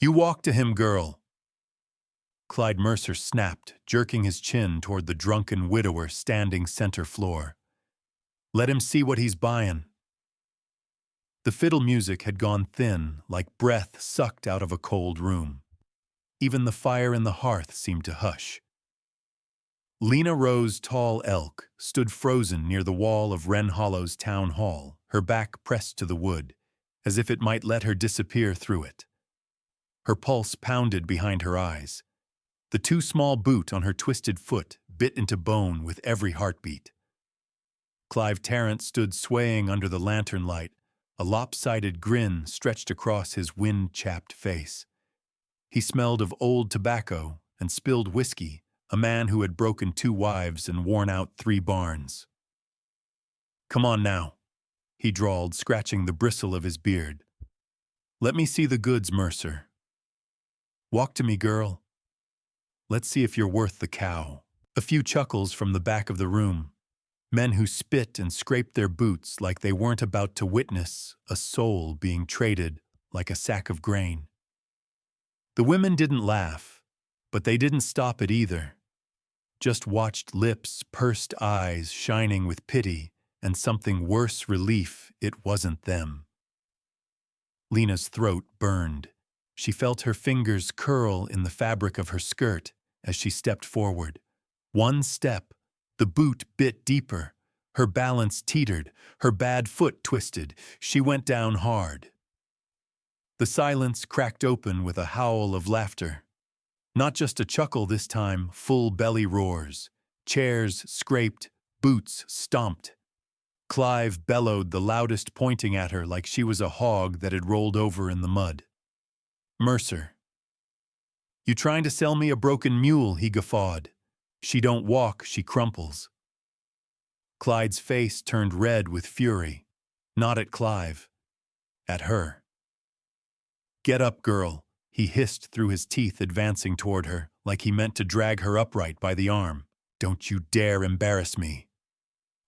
You walk to him, girl. Clyde Mercer snapped, jerking his chin toward the drunken widower standing center floor. Let him see what he's buying. The fiddle music had gone thin, like breath sucked out of a cold room. Even the fire in the hearth seemed to hush. Lena Rose Tall Elk stood frozen near the wall of Wren Hollow's town hall, her back pressed to the wood, as if it might let her disappear through it. Her pulse pounded behind her eyes. The too small boot on her twisted foot bit into bone with every heartbeat. Clive Tarrant stood swaying under the lantern light, a lopsided grin stretched across his wind-chapped face. He smelled of old tobacco and spilled whiskey, a man who had broken 2 wives and worn out 3 barns. Come on now, he drawled, scratching the bristle of his beard. Let me see the goods, Mercer. Walk to me, girl. Let's see if you're worth the cow. A few chuckles from the back of the room. Men who spit and scraped their boots like they weren't about to witness a soul being traded like a sack of grain. The women didn't laugh, but they didn't stop it either. Just watched lips, pursed eyes shining with pity and something worse relief it wasn't them. Lena's throat burned. She felt her fingers curl in the fabric of her skirt as she stepped forward. One step, the boot bit deeper. Her balance teetered, her bad foot twisted. She went down hard. The silence cracked open with a howl of laughter. Not just a chuckle this time, full belly roars. Chairs scraped, boots stomped. Clive bellowed, the loudest, pointing at her like she was a hog that had rolled over in the mud. Mercer. You trying to sell me a broken mule, he guffawed. She don't walk, she crumples. Clyde's face turned red with fury. Not at Clive. At her. Get up, girl, he hissed through his teeth, advancing toward her, like he meant to drag her upright by the arm. Don't you dare embarrass me.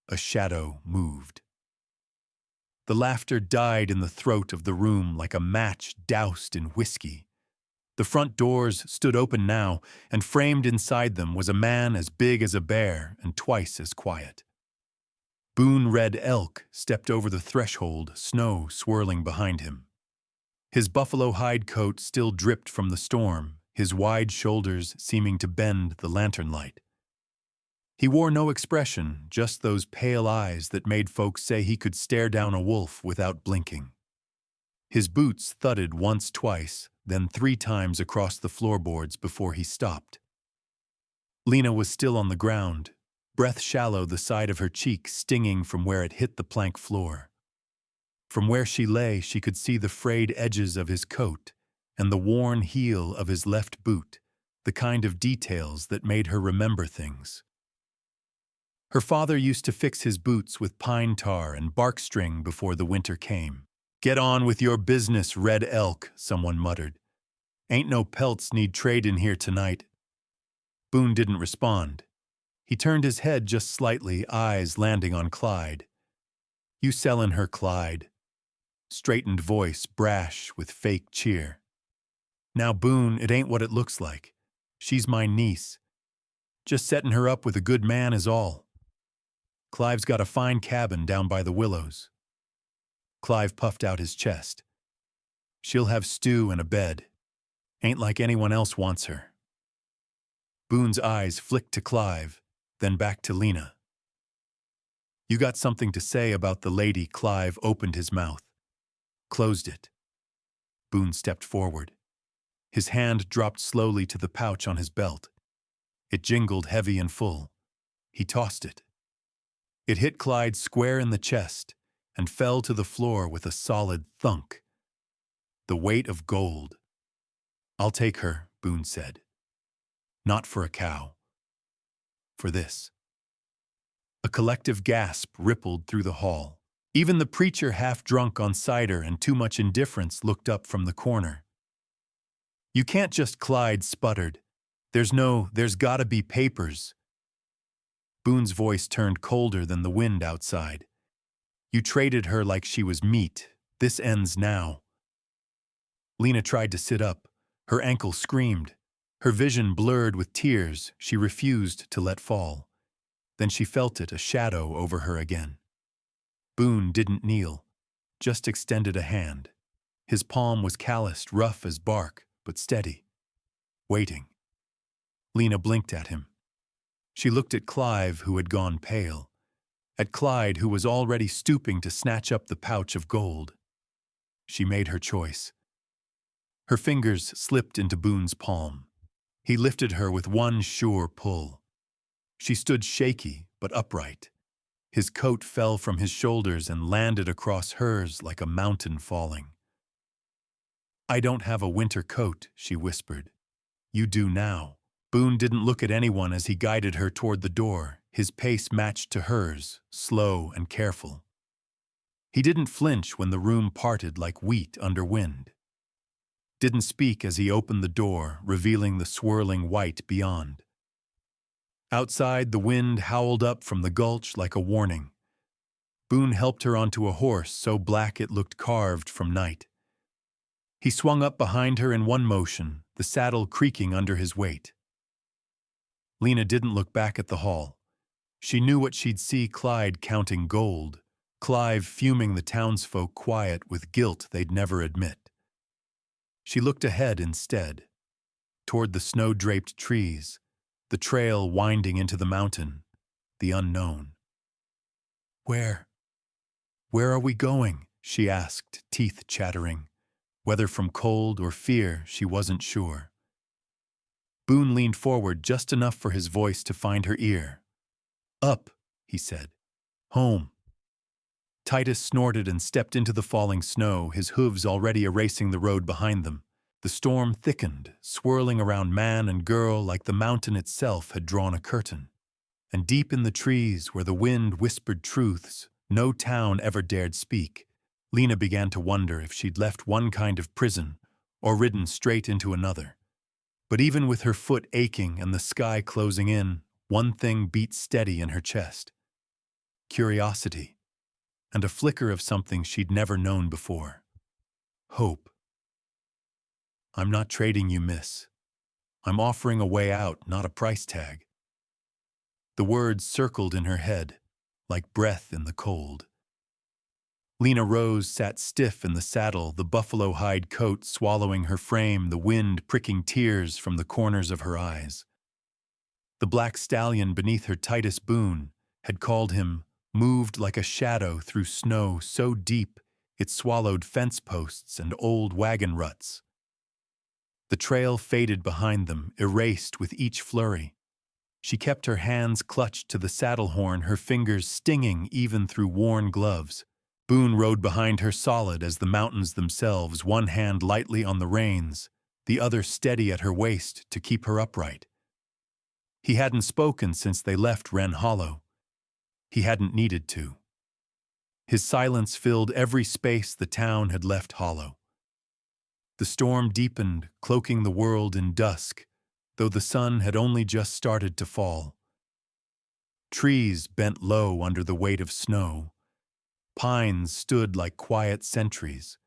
A shadow moved. The laughter died in the throat of the room like a match doused in whiskey. The front doors stood open now, and framed inside them was a man as big as a bear and twice as quiet. Boone Red Elk stepped over the threshold, snow swirling behind him. His buffalo hide coat still dripped from the storm, his wide shoulders seeming to bend the lantern light. He wore no expression, just those pale eyes that made folks say he could stare down a wolf without blinking. His boots thudded once, twice, then 3 times across the floorboards before he stopped. Lena was still on the ground, breath shallow, the side of her cheek stinging from where it hit the plank floor. From where she lay, she could see the frayed edges of his coat and the worn heel of his left boot, the kind of details that made her remember things. Her father used to fix his boots with pine tar and bark string before the winter came. Get on with your business, Red Elk, someone muttered. Ain't no pelts need trade in here tonight. Boone didn't respond. He turned his head just slightly, eyes landing on Clyde. You sellin' her, Clyde. Straightened voice, brash with fake cheer. Now, Boone, it ain't what it looks like. She's my niece. Just settin' her up with a good man is all. Clive's got a fine cabin down by the willows. Clive puffed out his chest. She'll have stew and a bed. Ain't like anyone else wants her. Boone's eyes flicked to Clive, then back to Lena. You got something to say about the lady? Clive opened his mouth. Closed it. Boone stepped forward. His hand dropped slowly to the pouch on his belt. It jingled heavy and full. He tossed it. It hit Clyde square in the chest and fell to the floor with a solid thunk. The weight of gold. I'll take her, Boone said. Not for a cow. For this. A collective gasp rippled through the hall. Even the preacher, half drunk on cider and too much indifference, looked up from the corner. You can't just, Clyde sputtered. There's gotta be papers. Boone's voice turned colder than the wind outside. You traded her like she was meat. This ends now. Lena tried to sit up, Her ankle screamed. Her vision blurred with tears she refused to let fall. Then she felt it, a shadow over her again. Boone didn't kneel, just extended a hand. His palm was calloused, rough as bark, but steady. Waiting. Lena blinked at him. She looked at Clive, who had gone pale. At Clyde, who was already stooping to snatch up the pouch of gold. She made her choice. Her fingers slipped into Boone's palm. He lifted her with one sure pull. She stood shaky but upright. His coat fell from his shoulders and landed across hers like a mountain falling. "I don't have a winter coat," she whispered. "You do now." Boone didn't look at anyone as he guided her toward the door, his pace matched to hers, slow and careful. He didn't flinch when the room parted like wheat under wind. Didn't speak as he opened the door, revealing the swirling white beyond. Outside, the wind howled up from the gulch like a warning. Boone helped her onto a horse so black it looked carved from night. He swung up behind her in one motion, the saddle creaking under his weight. Lena didn't look back at the hall. She knew what she'd see: Clyde counting gold, Clive fuming, the townsfolk quiet with guilt they'd never admit. She looked ahead instead, toward the snow-draped trees, the trail winding into the mountain, the unknown. Where are we going?" she asked, teeth chattering. Whether from cold or fear, she wasn't sure. Boone leaned forward just enough for his voice to find her ear. "Up," he said. "Home." Titus snorted and stepped into the falling snow, his hooves already erasing the road behind them. The storm thickened, swirling around man and girl like the mountain itself had drawn a curtain. And deep in the trees, where the wind whispered truths no town ever dared speak, Lena began to wonder if she'd left one kind of prison or ridden straight into another. But even with her foot aching and the sky closing in, one thing beat steady in her chest: curiosity, and a flicker of something she'd never known before: hope. "I'm not trading you, miss. I'm offering a way out, not a price tag." The words circled in her head, like breath in the cold. Lena rose, sat stiff in the saddle, the buffalo hide coat swallowing her frame, the wind pricking tears from the corners of her eyes. The black stallion beneath her, Titus Boone, had called him, moved like a shadow through snow so deep it swallowed fence posts and old wagon ruts. The trail faded behind them, erased with each flurry. She kept her hands clutched to the saddle horn, her fingers stinging even through worn gloves. Boone rode behind her, solid as the mountains themselves, one hand lightly on the reins, the other steady at her waist to keep her upright. He hadn't spoken since they left Wren Hollow. He hadn't needed to. His silence filled every space the town had left hollow. The storm deepened, cloaking the world in dusk, though the sun had only just started to fall. Trees bent low under the weight of snow. Pines stood like quiet sentries.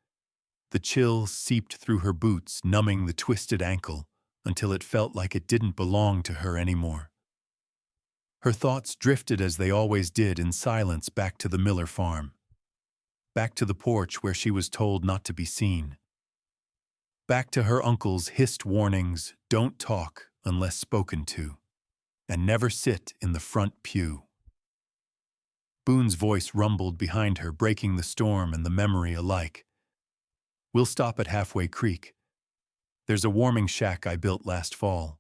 The chill seeped through her boots, numbing the twisted ankle, until it felt like it didn't belong to her anymore. Her thoughts drifted as they always did, in silence, back to the Miller farm. Back to the porch where she was told not to be seen. Back to her uncle's hissed warnings: don't talk unless spoken to, and never sit in the front pew. Boone's voice rumbled behind her, breaking the storm and the memory alike. "We'll stop at Halfway Creek. There's a warming shack I built last fall."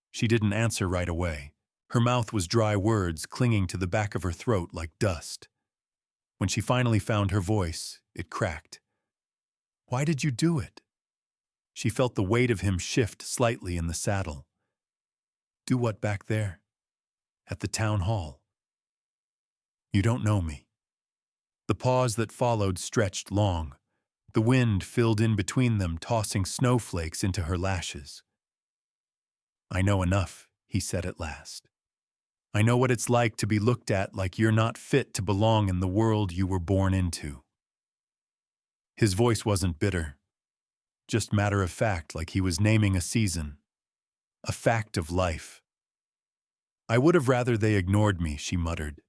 She didn't answer right away. Her mouth was dry, words clinging to the back of her throat like dust. When she finally found her voice, it cracked. "Why did you do it?" She felt the weight of him shift slightly in the saddle. "Do what back there? At the town hall?" "You don't know me." The pause that followed stretched long. The wind filled in between them, tossing snowflakes into her lashes. "I know enough," he said at last. "I know what it's like to be looked at like you're not fit to belong in the world you were born into." His voice wasn't bitter. just matter of fact, like he was naming a season, a fact of life. I would have rather they ignored me, she muttered.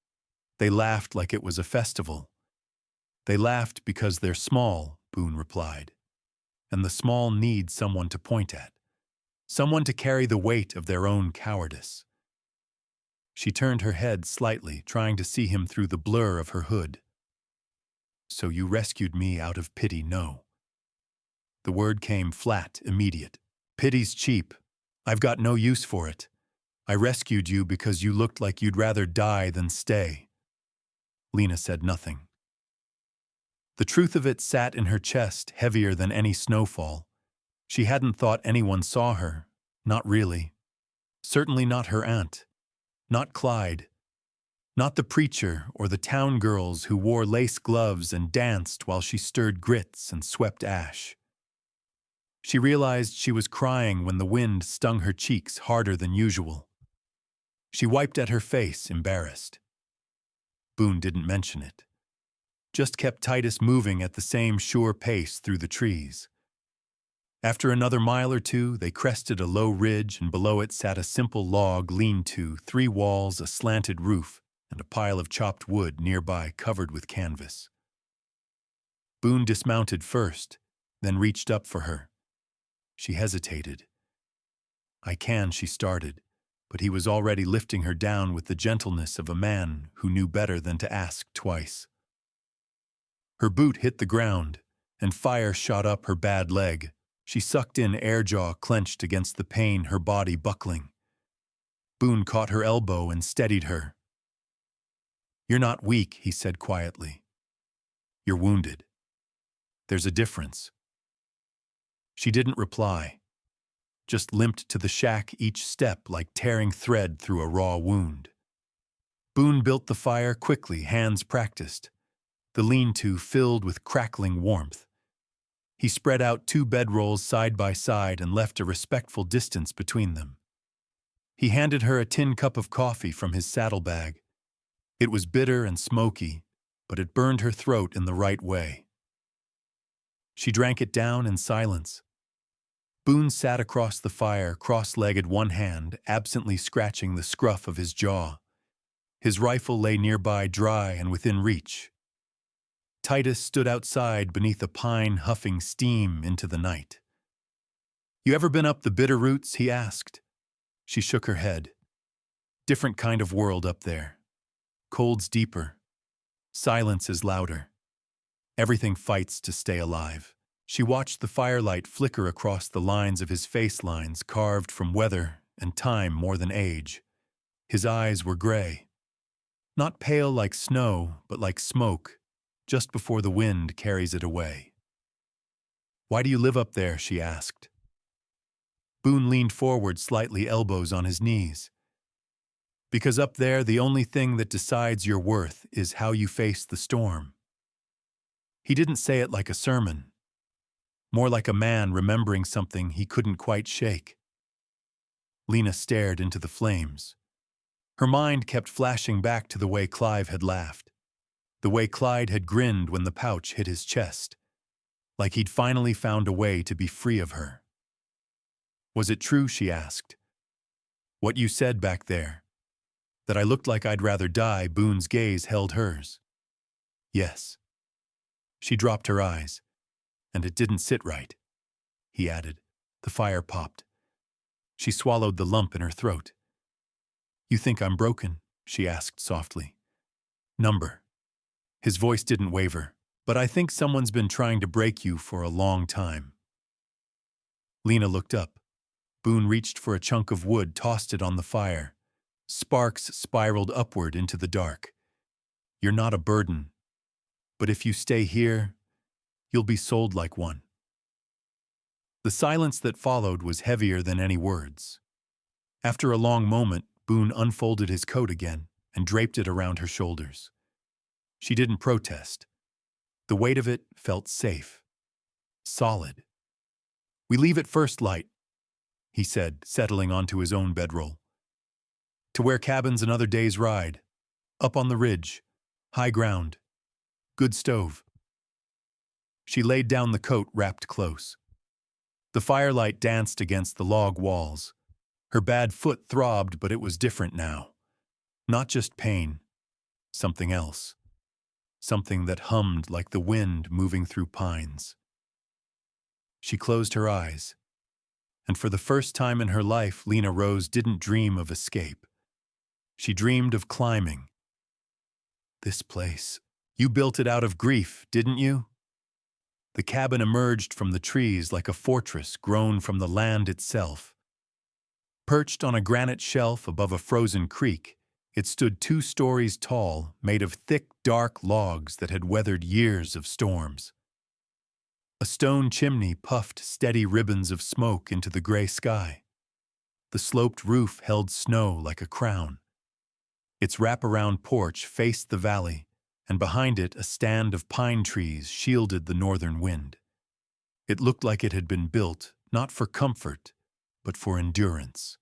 They laughed like it was a festival. They laughed because they're small, Boone replied. And the small need someone to point at, someone to carry the weight of their own cowardice. She turned her head slightly, trying to see him through the blur of her hood. So you rescued me out of pity, no. The word came flat, immediate. Pity's cheap. I've got no use for it. I rescued you because you looked like you'd rather die than stay. Lena said nothing. The truth of it sat in her chest, heavier than any snowfall. She hadn't thought anyone saw her. Not really. Certainly not her aunt. Not Clyde. Not the preacher or the town girls who wore lace gloves and danced while she stirred grits and swept ash. She realized she was crying when the wind stung her cheeks harder than usual. She wiped at her face, embarrassed. Boone didn't mention it. Just kept Titus moving at the same sure pace through the trees. After another mile or two, they crested a low ridge, and below it sat a simple log lean-to, 3 walls, a slanted roof, and a pile of chopped wood nearby covered with canvas. Boone dismounted first, then reached up for her. She hesitated. I can, she started, but he was already lifting her down with the gentleness of a man who knew better than to ask twice. Her boot hit the ground, and fire shot up her bad leg. She sucked in air, jaw clenched against the pain, her body buckling. Boone caught her elbow and steadied her. You're not weak, he said quietly. You're wounded. There's a difference. She didn't reply, just limped to the shack, each step like tearing thread through a raw wound. Boone built the fire quickly, hands practiced, the lean-to filled with crackling warmth. He spread out 2 bedrolls side by side and left a respectful distance between them. He handed her a tin cup of coffee from his saddlebag. It was bitter and smoky, but it burned her throat in the right way. She drank it down in silence. Boone sat across the fire, cross-legged, one hand absently scratching the scruff of his jaw. His rifle lay nearby, dry and within reach. Titus stood outside beneath a pine, huffing steam into the night. You ever been up the Bitter Roots? He asked. She shook her head. Different kind of world up there. Cold's deeper. Silence is louder. Everything fights to stay alive. She watched the firelight flicker across the lines of his face, lines carved from weather and time more than age. His eyes were gray. Not pale like snow, but like smoke, just before the wind carries it away. Why do you live up there? She asked. Boone leaned forward slightly, elbows on his knees. Because up there, the only thing that decides your worth is how you face the storm. He didn't say it like a sermon, more like a man remembering something he couldn't quite shake. Lena stared into the flames. Her mind kept flashing back to the way Clive had laughed, the way Clyde had grinned when the pouch hit his chest, like he'd finally found a way to be free of her. Was it true, she asked, what you said back there? That I looked like I'd rather die? Boone's gaze held hers. Yes. She dropped her eyes. And it didn't sit right, he added. The fire popped. She swallowed the lump in her throat. You think I'm broken? She asked softly. Number. His voice didn't waver. But I think someone's been trying to break you for a long time. Lena looked up. Boone reached for a chunk of wood, tossed it on the fire. Sparks spiraled upward into the dark. You're not a burden. But if you stay here, you'll be sold like one. The silence that followed was heavier than any words. After a long moment, Boone unfolded his coat again and draped it around her shoulders. She didn't protest. The weight of it felt safe, solid. We leave at first light, he said, settling onto his own bedroll. To where cabin's another day's ride. Up on the ridge, high ground, good stove. She laid down the coat wrapped close. The firelight danced against the log walls. Her bad foot throbbed, but it was different now. Not just pain, something else. Something that hummed like the wind moving through pines. She closed her eyes, and for the first time in her life, Lena Rose didn't dream of escape. She dreamed of climbing. This place. You built it out of grief, didn't you? The cabin emerged from the trees like a fortress grown from the land itself. Perched on a granite shelf above a frozen creek, it stood 2 stories tall, made of thick, dark logs that had weathered years of storms. A stone chimney puffed steady ribbons of smoke into the gray sky. The sloped roof held snow like a crown. Its wraparound porch faced the valley, and behind it a stand of pine trees shielded the northern wind. It looked like it had been built, not for comfort, but for endurance.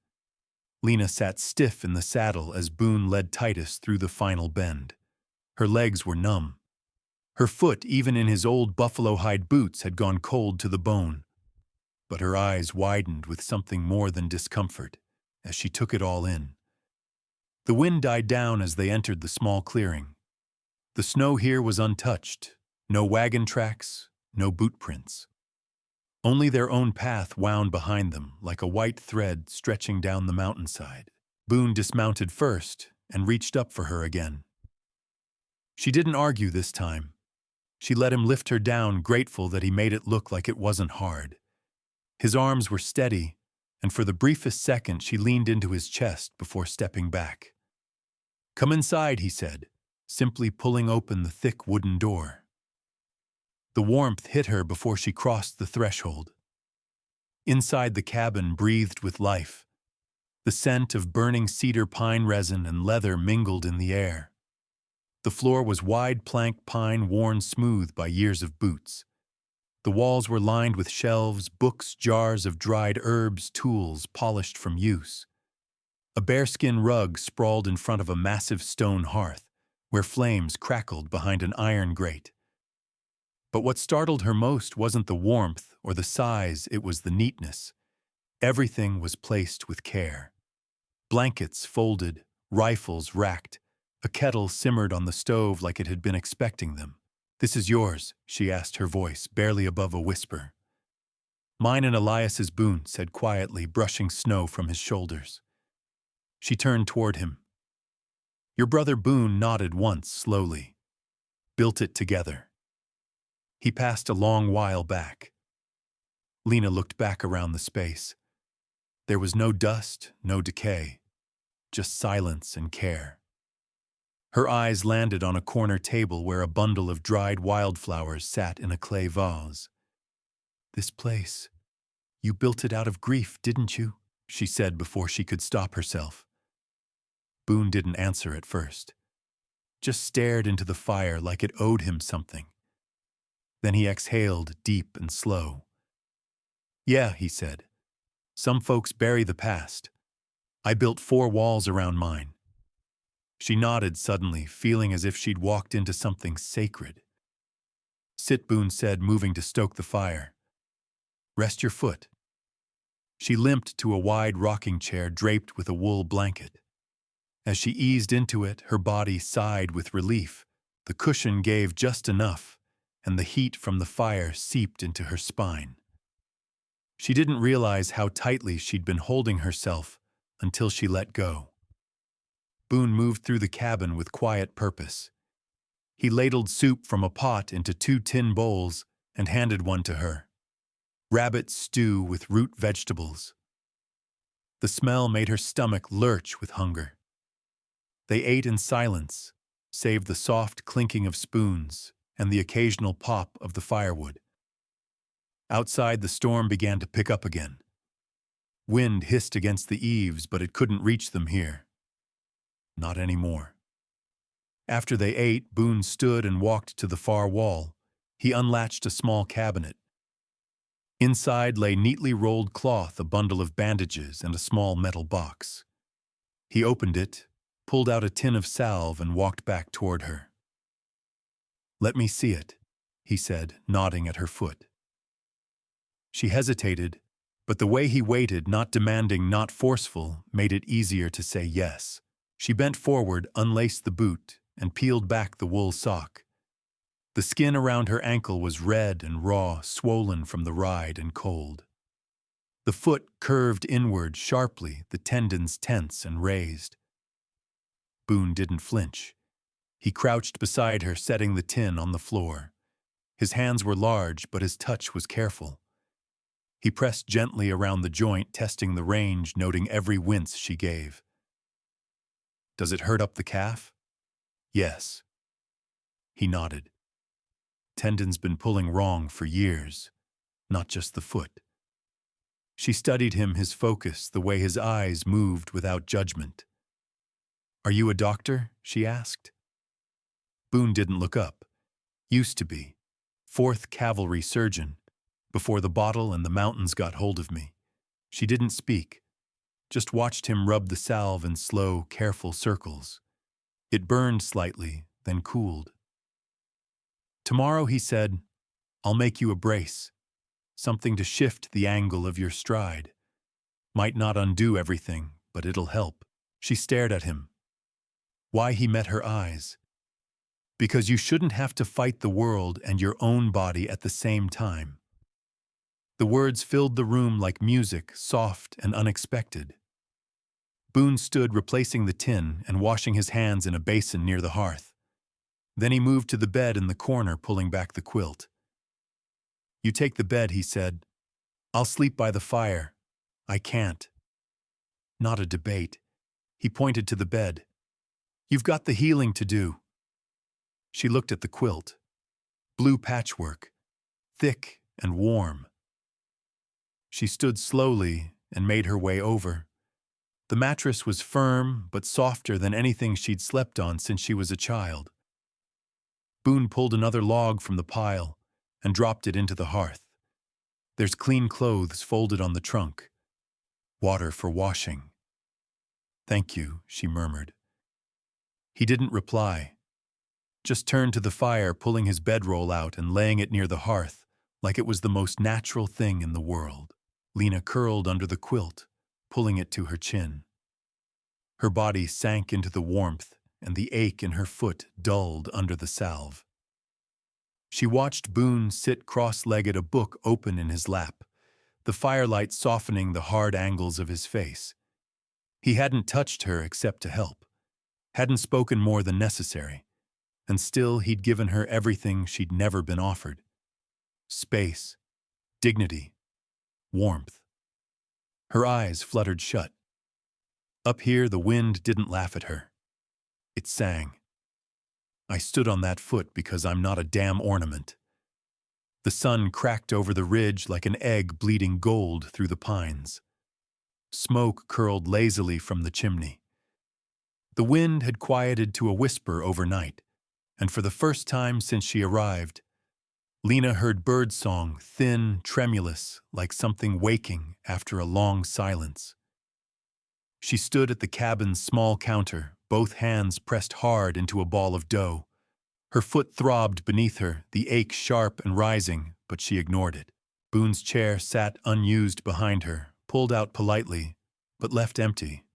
Lena sat stiff in the saddle as Boone led Titus through the final bend. Her legs were numb. Her foot, even in his old buffalo hide boots, had gone cold to the bone. But her eyes widened with something more than discomfort as she took it all in. The wind died down as they entered the small clearing. The snow here was untouched. No wagon tracks, no boot prints. Only their own path wound behind them, like a white thread stretching down the mountainside. Boone dismounted first and reached up for her again. She didn't argue this time. She let him lift her down, grateful that he made it look like it wasn't hard. His arms were steady, and for the briefest second she leaned into his chest before stepping back. "Come inside," he said, simply pulling open the thick wooden door. The warmth hit her before she crossed the threshold. Inside the cabin breathed with life. The scent of burning cedar pine resin and leather mingled in the air. The floor was wide plank pine worn smooth by years of boots. The walls were lined with shelves, books, jars of dried herbs, tools polished from use. A bearskin rug sprawled in front of a massive stone hearth, where flames crackled behind an iron grate. But what startled her most wasn't the warmth or the size, it was the neatness. Everything was placed with care. Blankets folded, rifles racked. A kettle simmered on the stove like it had been expecting them. "This is yours," she asked, her voice barely above a whisper. "Mine and Elias's," Boone said quietly, brushing snow from his shoulders. She turned toward him. "Your brother Boone," nodded once, slowly. "Built it together." He passed a long while back. Lena looked back around the space. There was no dust, no decay, just silence and care. Her eyes landed on a corner table where a bundle of dried wildflowers sat in a clay vase. "This place, you built it out of grief, didn't you?" she said before she could stop herself. Boone didn't answer at first, just stared into the fire like it owed him something. Then he exhaled, deep and slow. "Yeah," he said. "Some folks bury the past. I built 4 walls around mine." She nodded suddenly, feeling as if she'd walked into something sacred. "Sit," Boone said, moving to stoke the fire. "Rest your foot." She limped to a wide rocking chair draped with a wool blanket. As she eased into it, her body sighed with relief. The cushion gave just enough, and the heat from the fire seeped into her spine. She didn't realize how tightly she'd been holding herself until she let go. Boone moved through the cabin with quiet purpose. He ladled soup from a pot into 2 tin bowls and handed one to her. Rabbit stew with root vegetables. The smell made her stomach lurch with hunger. They ate in silence, save the soft clinking of spoons and the occasional pop of the firewood. Outside, the storm began to pick up again. Wind hissed against the eaves, but it couldn't reach them here. Not anymore. After they ate, Boone stood and walked to the far wall. He unlatched a small cabinet. Inside lay neatly rolled cloth, a bundle of bandages, and a small metal box. He opened it, pulled out a tin of salve, and walked back toward her. "Let me see it," he said, nodding at her foot. She hesitated, But the way he waited, not demanding, not forceful, made it easier to say yes. She bent forward, unlaced the boot, and peeled back the wool sock. The skin around her ankle was red and raw, swollen from the ride and cold. The foot curved inward sharply, the tendons tense and raised. Boone didn't flinch. He crouched beside her, setting the tin on the floor. His hands were large, but his touch was careful. He pressed gently around the joint, testing the range, noting every wince she gave. "Does it hurt up the calf?" "Yes." He nodded. "Tendon's been pulling wrong for years, not just the foot." She studied him, his focus, the way his eyes moved without judgment. "Are you a doctor?" she asked. Boone didn't look up. "Used to be. 4th Cavalry surgeon, before the bottle and the mountains got hold of me." She didn't speak, just watched him rub the salve in slow, careful circles. It burned slightly, then cooled. "Tomorrow," he said, "I'll make you a brace. Something to shift the angle of your stride. Might not undo everything, but it'll help." She stared at him. Why he met her eyes. "Because you shouldn't have to fight the world and your own body at the same time." The words filled the room like music, soft and unexpected. Boone stood, replacing the tin and washing his hands in a basin near the hearth. Then he moved to the bed in the corner, pulling back the quilt. "You take the bed," he said. "I'll sleep by the fire." "I can't." Not a debate. He pointed to the bed. "You've got the healing to do." She looked at the quilt. Blue patchwork, thick and warm. She stood slowly and made her way over. The mattress was firm but softer than anything she'd slept on since she was a child. Boone pulled another log from the pile and dropped it into the hearth. "There's clean clothes folded on the trunk. Water for washing." "Thank you," she murmured. He didn't reply, just turned to the fire, pulling his bedroll out and laying it near the hearth like it was the most natural thing in the world. Lena curled under the quilt, pulling it to her chin. Her body sank into the warmth, and the ache in her foot dulled under the salve. She watched Boone sit cross-legged, a book open in his lap, the firelight softening the hard angles of his face. He hadn't touched her except to help, hadn't spoken more than necessary, and still he'd given her everything she'd never been offered. Space, dignity, warmth. Her eyes fluttered shut. Up here, the wind didn't laugh at her. It sang. "I stood on that foot because I'm not a damn ornament." The sun cracked over the ridge like an egg bleeding gold through the pines. Smoke curled lazily from the chimney. The wind had quieted to a whisper overnight, and for the first time since she arrived, Lena heard birdsong, thin, tremulous, like something waking after a long silence. She stood at the cabin's small counter, both hands pressed hard into a ball of dough. Her foot throbbed beneath her, the ache sharp and rising, but she ignored it. Boone's chair sat unused behind her, pulled out politely, but left empty.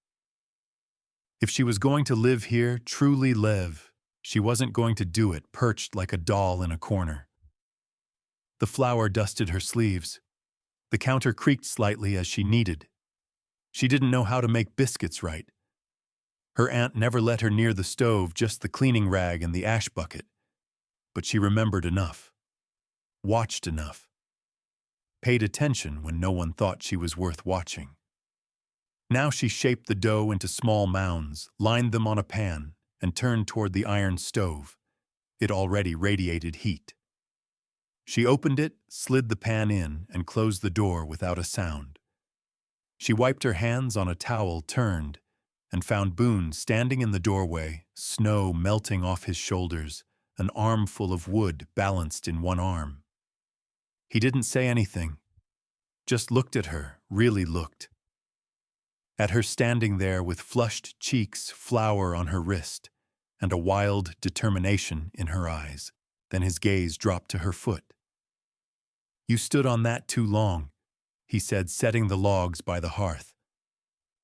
If she was going to live here, truly live, she wasn't going to do it perched like a doll in a corner. The flour dusted her sleeves. The counter creaked slightly as she kneaded. She didn't know how to make biscuits right. Her aunt never let her near the stove, just the cleaning rag and the ash bucket. But she remembered enough, watched enough, paid attention when no one thought she was worth watching. Now she shaped the dough into small mounds, lined them on a pan, and turned toward the iron stove. It already radiated heat. She opened it, slid the pan in, and closed the door without a sound. She wiped her hands on a towel, turned, and found Boone standing in the doorway, snow melting off his shoulders, an armful of wood balanced in one arm. He didn't say anything, just looked at her, really looked. At her standing there with flushed cheeks, flour on her wrist, and a wild determination in her eyes. Then his gaze dropped to her foot. "You stood on that too long. he said, setting the logs by the hearth.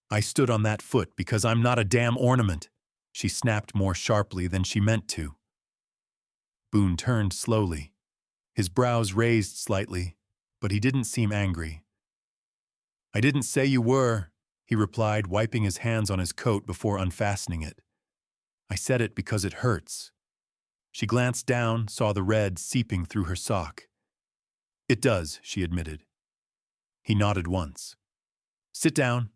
I stood on that foot because I'm not a damn ornament, she snapped more sharply than she meant to. Boone turned slowly, his brows raised slightly, but he didn't seem angry. I didn't say you were, he replied, wiping his hands on his coat before unfastening it. I said it because it hurts. She glanced down, saw the red seeping through her sock. It does, she admitted. He nodded once. Sit down.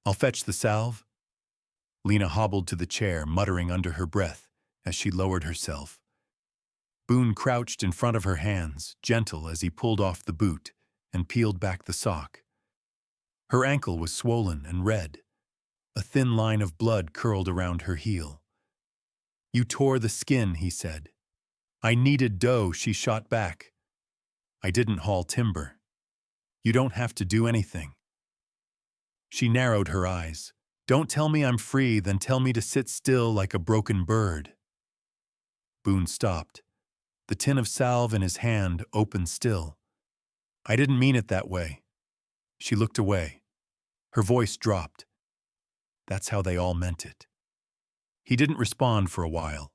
I'll fetch the salve. Lena hobbled to the chair, muttering under her breath as she lowered herself. Boone crouched in front of her hands, gentle as he pulled off the boot and peeled back the sock. Her ankle was swollen and red. A thin line of blood curled around her heel. You tore the skin, he said. I needed dough, she shot back. I didn't haul timber. You don't have to do anything. She narrowed her eyes. Don't tell me I'm free, then tell me to sit still like a broken bird. Boone stopped. The tin of salve in his hand open still. I didn't mean it that way. She looked away. Her voice dropped. That's how they all meant it. He didn't respond for a while,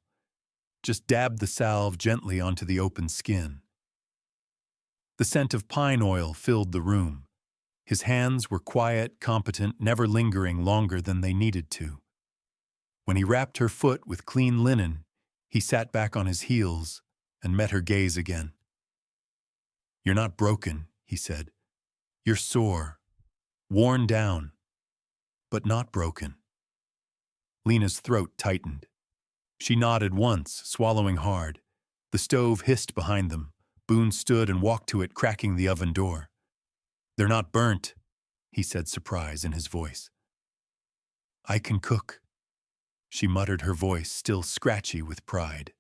just dabbed the salve gently onto the open skin. The scent of pine oil filled the room. His hands were quiet, competent, never lingering longer than they needed to. When he wrapped her foot with clean linen, he sat back on his heels and met her gaze again. You're not broken, he said. You're sore, worn down, but not broken. Lena's throat tightened. She nodded once, swallowing hard. The stove hissed behind them. Boone stood and walked to it, cracking the oven door. They're not burnt, he said, surprise in his voice. I can cook, she muttered, her voice still scratchy with pride.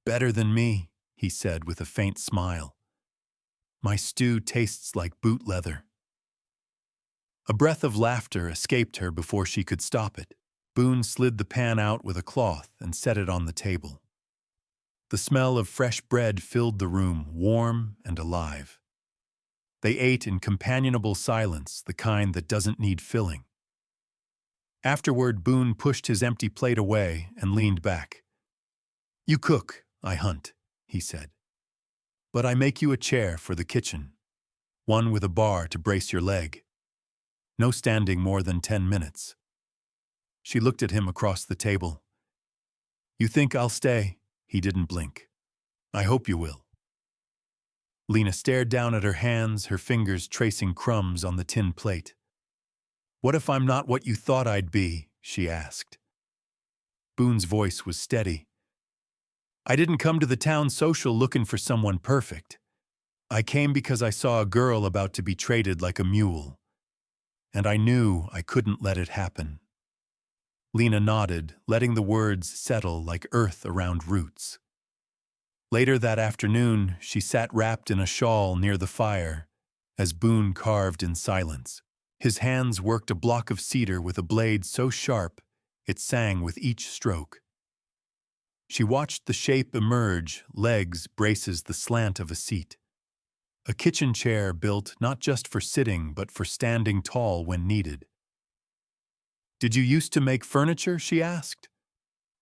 Better than me, he said with a faint smile. My stew tastes like boot leather. A breath of laughter escaped her before she could stop it. Boone slid the pan out with a cloth and set it on the table. The smell of fresh bread filled the room, warm and alive. They ate in companionable silence, the kind that doesn't need filling. Afterward, Boone pushed his empty plate away and leaned back. You cook, I hunt, he said. But I make you a chair for the kitchen, one with a bar to brace your leg. No standing more than 10 minutes. She looked at him across the table. You think I'll stay? He didn't blink. I hope you will. Lena stared down at her hands, her fingers tracing crumbs on the tin plate. What if I'm not what you thought I'd be? She asked. Boone's voice was steady. I didn't come to the town social looking for someone perfect. I came because I saw a girl about to be traded like a mule. And I knew I couldn't let it happen. Lena nodded, letting the words settle like earth around roots. Later that afternoon, she sat wrapped in a shawl near the fire as Boone carved in silence. His hands worked a block of cedar with a blade so sharp it sang with each stroke. She watched the shape emerge, legs braces the slant of a seat. A kitchen chair built not just for sitting but for standing tall when needed. Did you used to make furniture? She asked.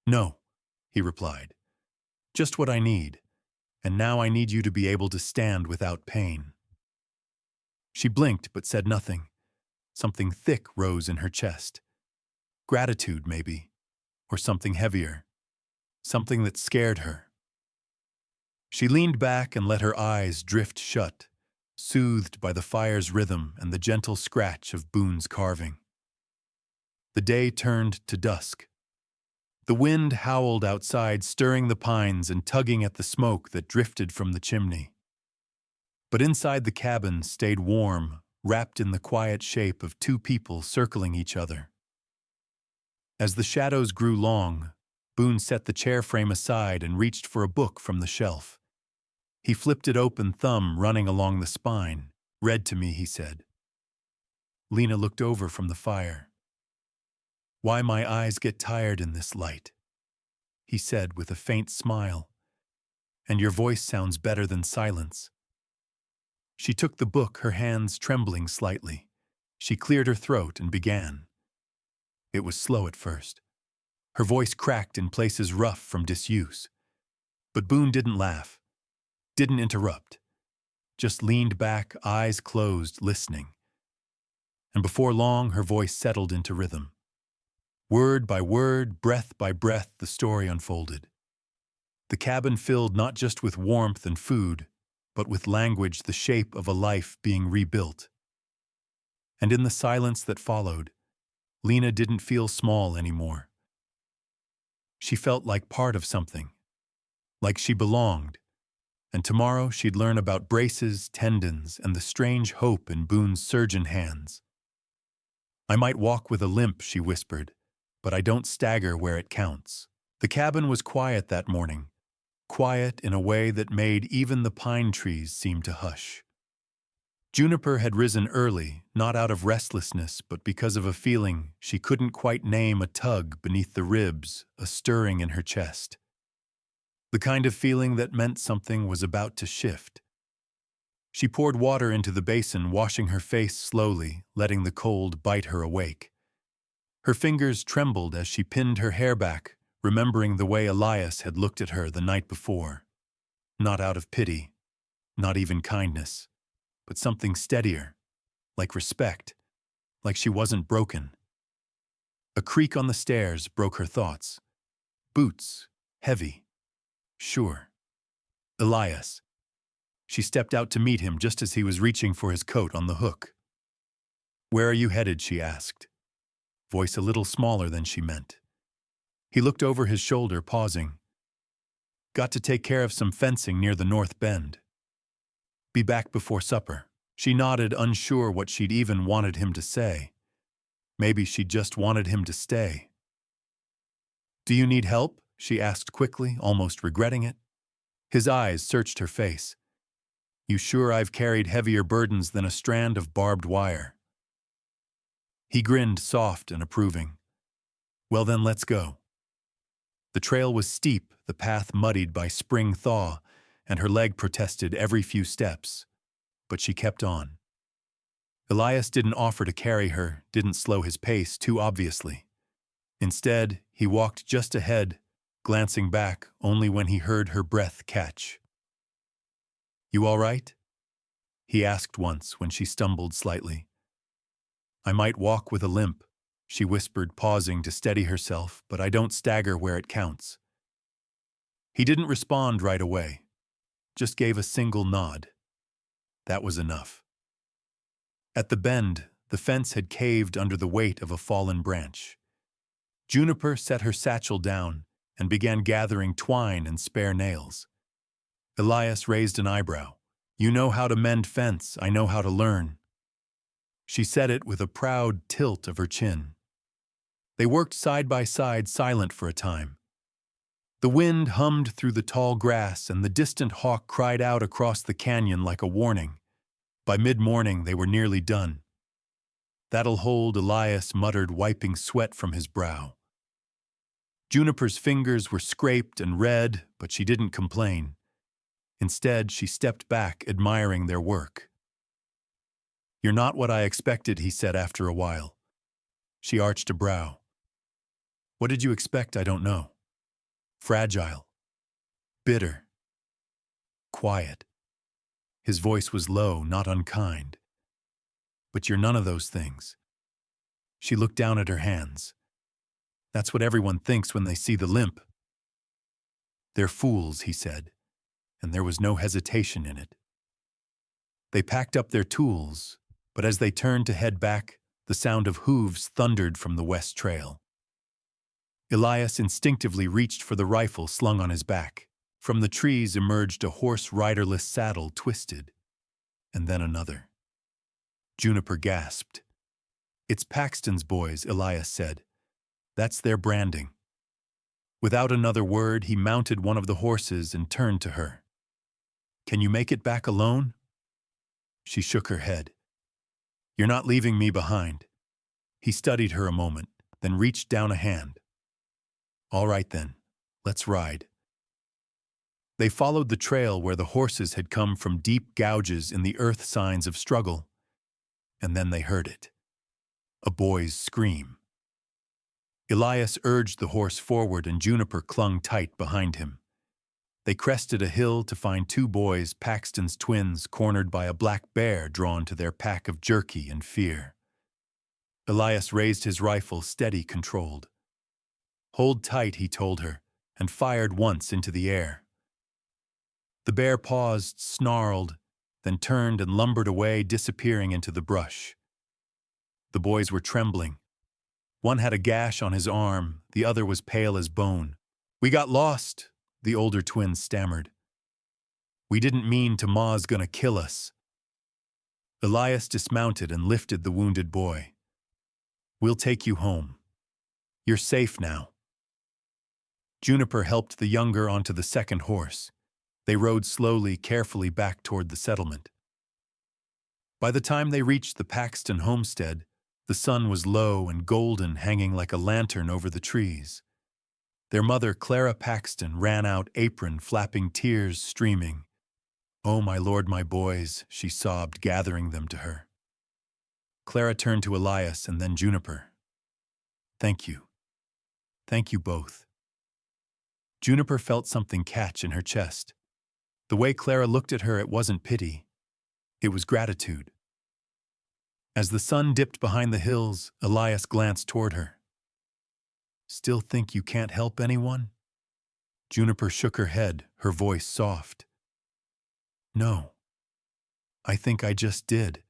No, he replied. Just what I need, and now I need you to be able to stand without pain. She blinked but said nothing. Something thick rose in her chest. Gratitude, maybe, or something heavier, something that scared her. She leaned back and let her eyes drift shut, soothed by the fire's rhythm and the gentle scratch of Boone's carving. The day turned to dusk. The wind howled outside, stirring the pines and tugging at the smoke that drifted from the chimney. But inside the cabin stayed warm, wrapped in the quiet shape of two people circling each other. As the shadows grew long, Boone set the chair frame aside and reached for a book from the shelf. He flipped it open, thumb running along the spine. Read to me, he said. Lena looked over from the fire. Why my eyes get tired in this light, he said with a faint smile. And your voice sounds better than silence. She took the book, her hands trembling slightly. She cleared her throat and began. It was slow at first. Her voice cracked in places rough from disuse. But Boone didn't laugh, didn't interrupt, just leaned back, eyes closed, listening. And before long, her voice settled into rhythm. Word by word, breath by breath, the story unfolded. The cabin filled not just with warmth and food, but with language, the shape of a life being rebuilt. And in the silence that followed, Lena didn't feel small anymore. She felt like part of something, like she belonged, and tomorrow she'd learn about braces, tendons, and the strange hope in Boone's surgeon hands. I might walk with a limp, she whispered, but I don't stagger where it counts. The cabin was quiet that morning, quiet in a way that made even the pine trees seem to hush. Juniper had risen early, not out of restlessness, but because of a feeling she couldn't quite name, a tug beneath the ribs, a stirring in her chest. The kind of feeling that meant something was about to shift. She poured water into the basin, washing her face slowly, letting the cold bite her awake. Her fingers trembled as she pinned her hair back, remembering the way Elias had looked at her the night before. Not out of pity, not even kindness, but something steadier, like respect, like she wasn't broken. A creak on the stairs broke her thoughts. Boots, heavy, sure. Elias. She stepped out to meet him just as he was reaching for his coat on the hook. "Where are you headed?" she asked, voice a little smaller than she meant. He looked over his shoulder, pausing. "Got to take care of some fencing near the North Bend. Be back before supper." She nodded, unsure what she'd even wanted him to say. Maybe she just wanted him to stay. "Do you need help?" she asked quickly, almost regretting it. His eyes searched her face. "You sure I've carried heavier burdens than a strand of barbed wire?" He grinned, soft and approving. "Well then, let's go." The trail was steep, the path muddied by spring thaw, and her leg protested every few steps. But she kept on. Elias didn't offer to carry her, didn't slow his pace too obviously. Instead, he walked just ahead, glancing back only when he heard her breath catch. "You all right?" he asked once when she stumbled slightly. "I might walk with a limp," she whispered, pausing to steady herself, "but I don't stagger where it counts." He didn't respond right away, just gave a single nod. That was enough. At the bend, the fence had caved under the weight of a fallen branch. Juniper set her satchel down and began gathering twine and spare nails. Elias raised an eyebrow. "You know how to mend fence, I know how to learn." She said it with a proud tilt of her chin. They worked side by side, silent for a time. The wind hummed through the tall grass, and the distant hawk cried out across the canyon like a warning. By mid-morning, they were nearly done. "That'll hold," Elias muttered, wiping sweat from his brow. Juniper's fingers were scraped and red, but she didn't complain. Instead, she stepped back, admiring their work. "You're not what I expected," he said after a while. She arched a brow. "What did you expect? I don't know." "Fragile. Bitter. Quiet." His voice was low, not unkind. "But you're none of those things." She looked down at her hands. "That's what everyone thinks when they see the limp." "They're fools," he said, and there was no hesitation in it. They packed up their tools, but as they turned to head back, the sound of hooves thundered from the west trail. Elias instinctively reached for the rifle slung on his back. From the trees emerged a horse riderless saddle, twisted, and then another. Juniper gasped. "It's Paxton's boys," Elias said. "That's their branding." Without another word, he mounted one of the horses and turned to her. "Can you make it back alone?" She shook her head. "You're not leaving me behind." He studied her a moment, then reached down a hand. "All right then, let's ride." They followed the trail where the horses had come from deep gouges in the earth, signs of struggle. And then they heard it. A boy's scream. Elias urged the horse forward and Juniper clung tight behind him. They crested a hill to find two boys, Paxton's twins, cornered by a black bear drawn to their pack of jerky and fear. Elias raised his rifle, steady, controlled. "Hold tight," he told her, and fired once into the air. The bear paused, snarled, then turned and lumbered away, disappearing into the brush. The boys were trembling. One had a gash on his arm, the other was pale as bone. "We got lost," the older twin stammered. "We didn't mean to. Ma's gonna kill us." Elias dismounted and lifted the wounded boy. "We'll take you home. You're safe now." Juniper helped the younger onto the second horse. They rode slowly, carefully back toward the settlement. By the time they reached the Paxton homestead, the sun was low and golden, hanging like a lantern over the trees. Their mother, Clara Paxton, ran out, apron flapping, tears streaming. "Oh, my Lord, my boys," she sobbed, gathering them to her. Clara turned to Elias and then Juniper. "Thank you. Thank you both." Juniper felt something catch in her chest. The way Clara looked at her, it wasn't pity. It was gratitude. As the sun dipped behind the hills, Elias glanced toward her. "Still think you can't help anyone?" Juniper shook her head, her voice soft. "No. I think I just did."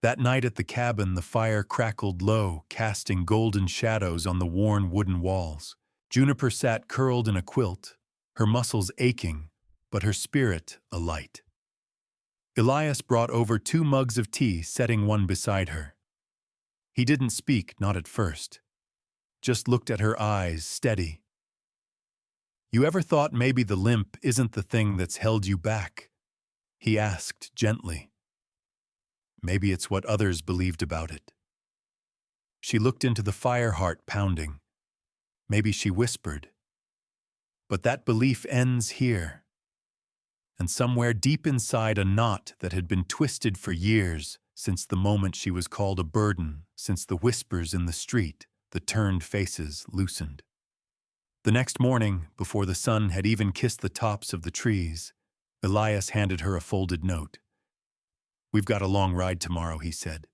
That night at the cabin, the fire crackled low, casting golden shadows on the worn wooden walls. Juniper sat curled in a quilt, her muscles aching, but her spirit alight. Elias brought over 2 mugs of tea, setting one beside her. He didn't speak, not at first. Just looked at her eyes, steady. "You ever thought maybe the limp isn't the thing that's held you back?" he asked gently. "Maybe it's what others believed about it." She looked into the fire, heart pounding. Maybe she whispered. But that belief ends here. And somewhere deep inside, a knot that had been twisted for years, since the moment she was called a burden, since the whispers in the street, the turned faces loosened. The next morning, before the sun had even kissed the tops of the trees, Elias handed her a folded note. "We've got a long ride tomorrow," he said.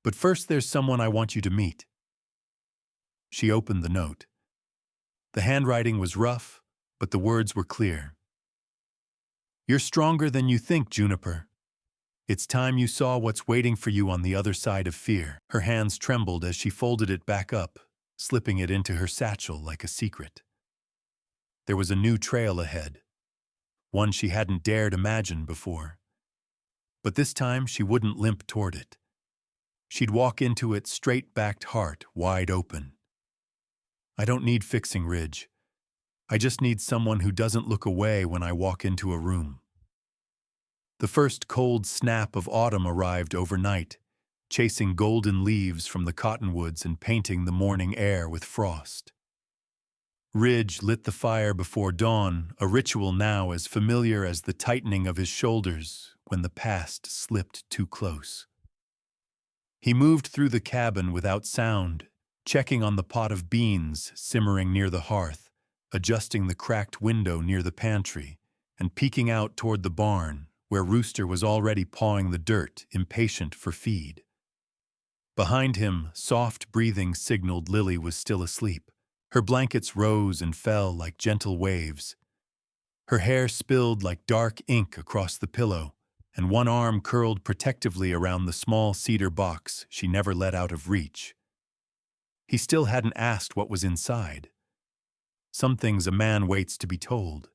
"But first there's someone I want you to meet." She opened the note. The handwriting was rough, but the words were clear. "You're stronger than you think, Juniper. It's time you saw what's waiting for you on the other side of fear." Her hands trembled as she folded it back up, slipping it into her satchel like a secret. There was a new trail ahead, one she hadn't dared imagine before. But this time she wouldn't limp toward it. She'd walk into it, straight-backed, heart wide open. "I don't need fixing, Ridge. I just need someone who doesn't look away when I walk into a room." The first cold snap of autumn arrived overnight, chasing golden leaves from the cottonwoods and painting the morning air with frost. Ridge lit the fire before dawn, a ritual now as familiar as the tightening of his shoulders when the past slipped too close. He moved through the cabin without sound, checking on the pot of beans simmering near the hearth, adjusting the cracked window near the pantry, and peeking out toward the barn, where Rooster was already pawing the dirt, impatient for feed. Behind him, soft breathing signaled Lily was still asleep. Her blankets rose and fell like gentle waves. Her hair spilled like dark ink across the pillow, and one arm curled protectively around the small cedar box she never let out of reach. He still hadn't asked what was inside. Some things a man waits to be told.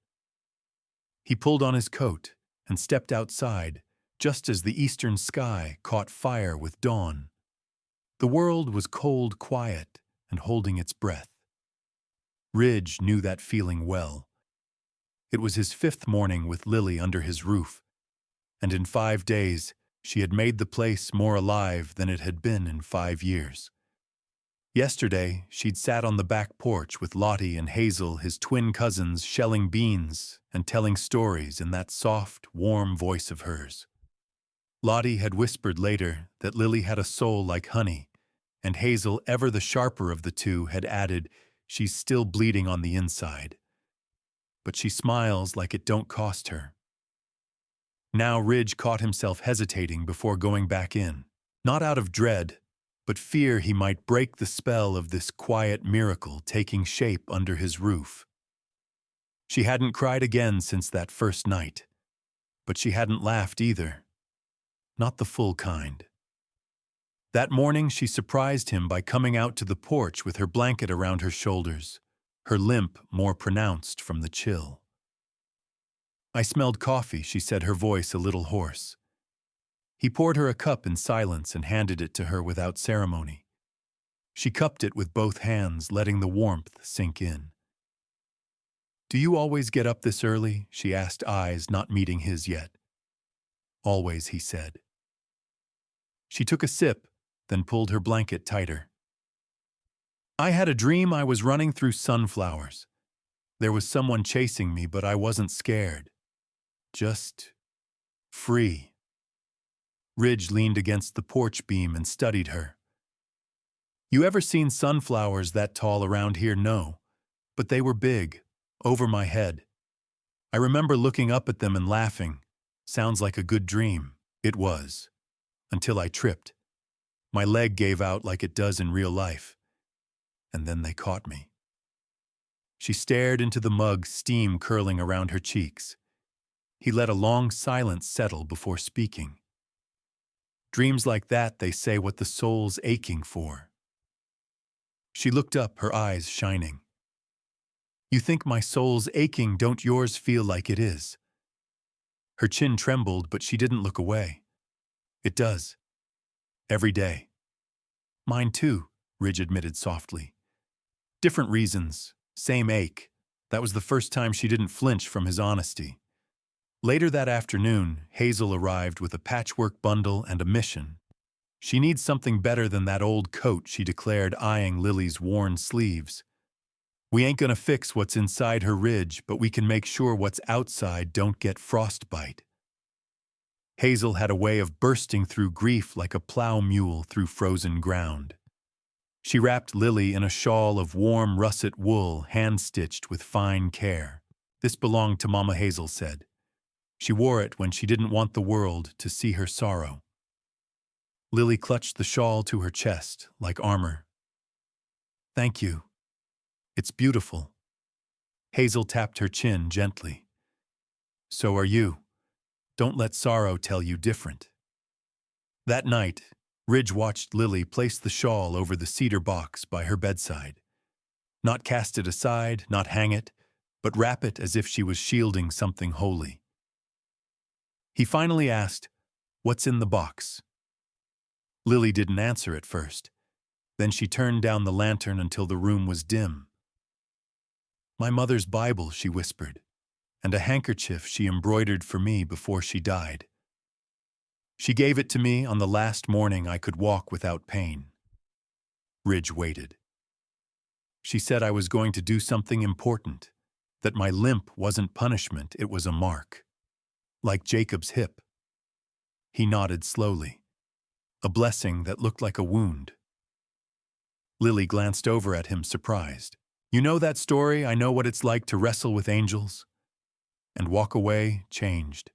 He pulled on his coat and stepped outside, just as the eastern sky caught fire with dawn. The world was cold, quiet, and holding its breath. Ridge knew that feeling well. It was his 5th morning with Lily under his roof, and in 5 days she had made the place more alive than it had been in 5 years. Yesterday, she'd sat on the back porch with Lottie and Hazel, his twin cousins, shelling beans and telling stories in that soft, warm voice of hers. Lottie had whispered later that Lily had a soul like honey, and Hazel, ever the sharper of the two, had added, "She's still bleeding on the inside. But she smiles like it don't cost her." Now Ridge caught himself hesitating before going back in, not out of dread, but fear he might break the spell of this quiet miracle taking shape under his roof. She hadn't cried again since that first night, but she hadn't laughed either. Not the full kind. That morning she surprised him by coming out to the porch with her blanket around her shoulders, her limp more pronounced from the chill. "I smelled coffee," she said, her voice a little hoarse. He poured her a cup in silence and handed it to her without ceremony. She cupped it with both hands, letting the warmth sink in. "Do you always get up this early?" she asked, eyes not meeting his yet. "Always," he said. She took a sip, then pulled her blanket tighter. "I had a dream I was running through sunflowers. There was someone chasing me, but I wasn't scared. Just free." Ridge leaned against the porch beam and studied her. "You ever seen sunflowers that tall around here?" "No, but they were big, over my head. I remember looking up at them and laughing. Sounds like a good dream." It was. Until I tripped. My leg gave out like it does in real life. And then they caught me. She stared into the mug, steam curling around her cheeks. He let a long silence settle before speaking. "Dreams like that, they say, what the soul's aching for." She looked up, her eyes shining. "You think my soul's aching, don't yours feel like it is?" Her chin trembled, but she didn't look away. "It does. Every day." "Mine too," Ridge admitted softly. "Different reasons, same ache." That was the first time she didn't flinch from his honesty. Later that afternoon, Hazel arrived with a patchwork bundle and a mission. "She needs something better than that old coat," she declared, eyeing Lily's worn sleeves. "We ain't gonna fix what's inside her, Ridge, but we can make sure what's outside don't get frostbite." Hazel had a way of bursting through grief like a plow mule through frozen ground. She wrapped Lily in a shawl of warm russet wool, hand-stitched with fine care. "This belonged to Mama," Hazel said. She wore it when she didn't want the world to see her sorrow. Lily clutched the shawl to her chest, like armor. "Thank you. It's beautiful." Hazel tapped her chin gently. "So are you. Don't let sorrow tell you different." That night, Ridge watched Lily place the shawl over the cedar box by her bedside. Not cast it aside, not hang it, but wrap it as if she was shielding something holy. He finally asked, "What's in the box?" Lily didn't answer at first. Then she turned down the lantern until the room was dim. "My mother's Bible," she whispered, "and a handkerchief she embroidered for me before she died. She gave it to me on the last morning I could walk without pain." Ridge waited. "She said I was going to do something important, that my limp wasn't punishment, it was a mark. Like Jacob's hip." He nodded slowly. "A blessing that looked like a wound." Lily glanced over at him, surprised. "You know that story, I know what it's like to wrestle with angels?" And walk away, changed.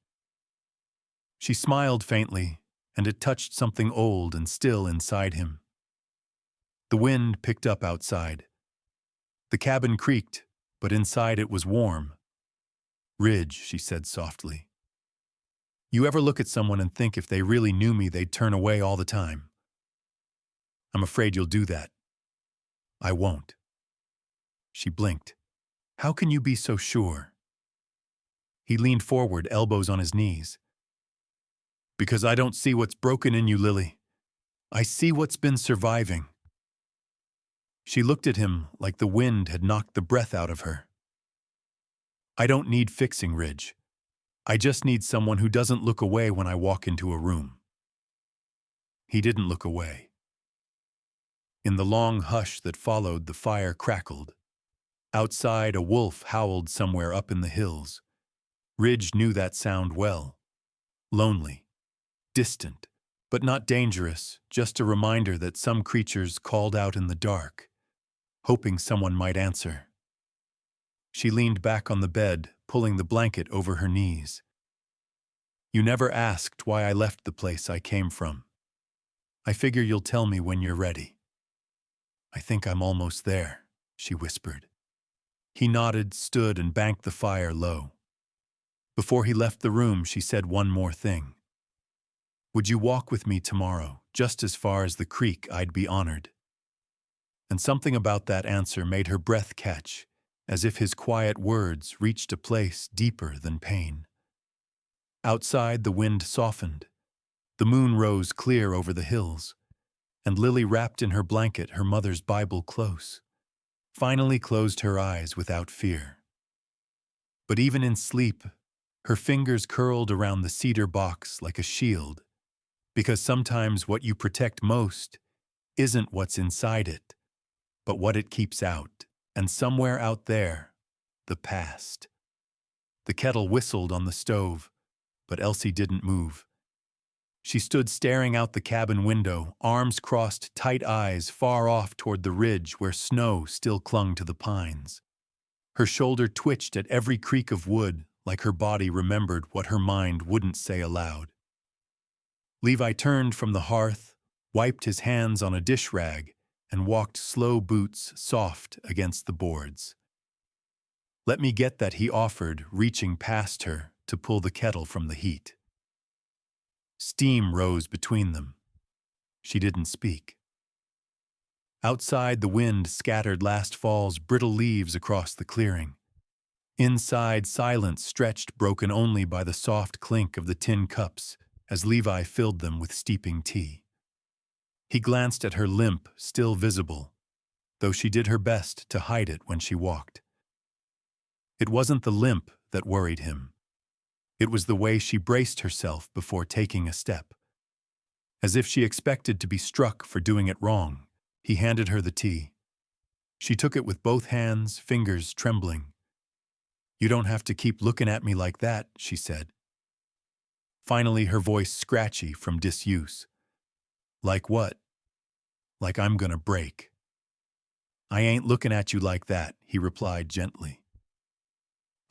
She smiled faintly, and it touched something old and still inside him. The wind picked up outside. The cabin creaked, but inside it was warm. "Ridge," she said softly. "You ever look at someone and think if they really knew me, they'd turn away all the time? I'm afraid you'll do that." "I won't." She blinked. "How can you be so sure?" He leaned forward, elbows on his knees. "Because I don't see what's broken in you, Lily. I see what's been surviving." She looked at him like the wind had knocked the breath out of her. "I don't need fixing, Ridge. I just need someone who doesn't look away when I walk into a room." He didn't look away. In the long hush that followed, the fire crackled. Outside, a wolf howled somewhere up in the hills. Ridge knew that sound well. Lonely, distant, but not dangerous, just a reminder that some creatures called out in the dark, hoping someone might answer. She leaned back on the bed, pulling the blanket over her knees. You never asked why I left the place I came from. I figure you'll tell me when you're ready. I think I'm almost there, she whispered. He nodded, stood, and banked the fire low. Before he left the room, she said one more thing. Would you walk with me tomorrow, just as far as the creek? I'd be honored. And something about that answer made her breath catch, as if his quiet words reached a place deeper than pain. Outside, the wind softened. The moon rose clear over the hills, and Lily, wrapped in her blanket, her mother's Bible close, finally closed her eyes without fear. But even in sleep, her fingers curled around the cedar box like a shield, because sometimes what you protect most isn't what's inside it, but what it keeps out, and somewhere out there, the past. The kettle whistled on the stove, but Elsie didn't move. She stood staring out the cabin window, arms crossed, tight eyes far off toward the ridge where snow still clung to the pines. Her shoulder twitched at every creak of wood, like her body remembered what her mind wouldn't say aloud. Levi turned from the hearth, wiped his hands on a dish rag, and walked slow boots soft against the boards. Let me get that, he offered, reaching past her to pull the kettle from the heat. Steam rose between them. She didn't speak. Outside, the wind scattered last fall's brittle leaves across the clearing. Inside, silence stretched, broken only by the soft clink of the tin cups as Levi filled them with steeping tea. He glanced at her limp, still visible, though she did her best to hide it when she walked. It wasn't the limp that worried him. It was the way she braced herself before taking a step. As if she expected to be struck for doing it wrong, he handed her the tea. She took it with both hands, fingers trembling. You don't have to keep looking at me like that, she said. Finally, her voice scratchy from disuse. Like what? Like I'm gonna break. I ain't looking at you like that, he replied gently.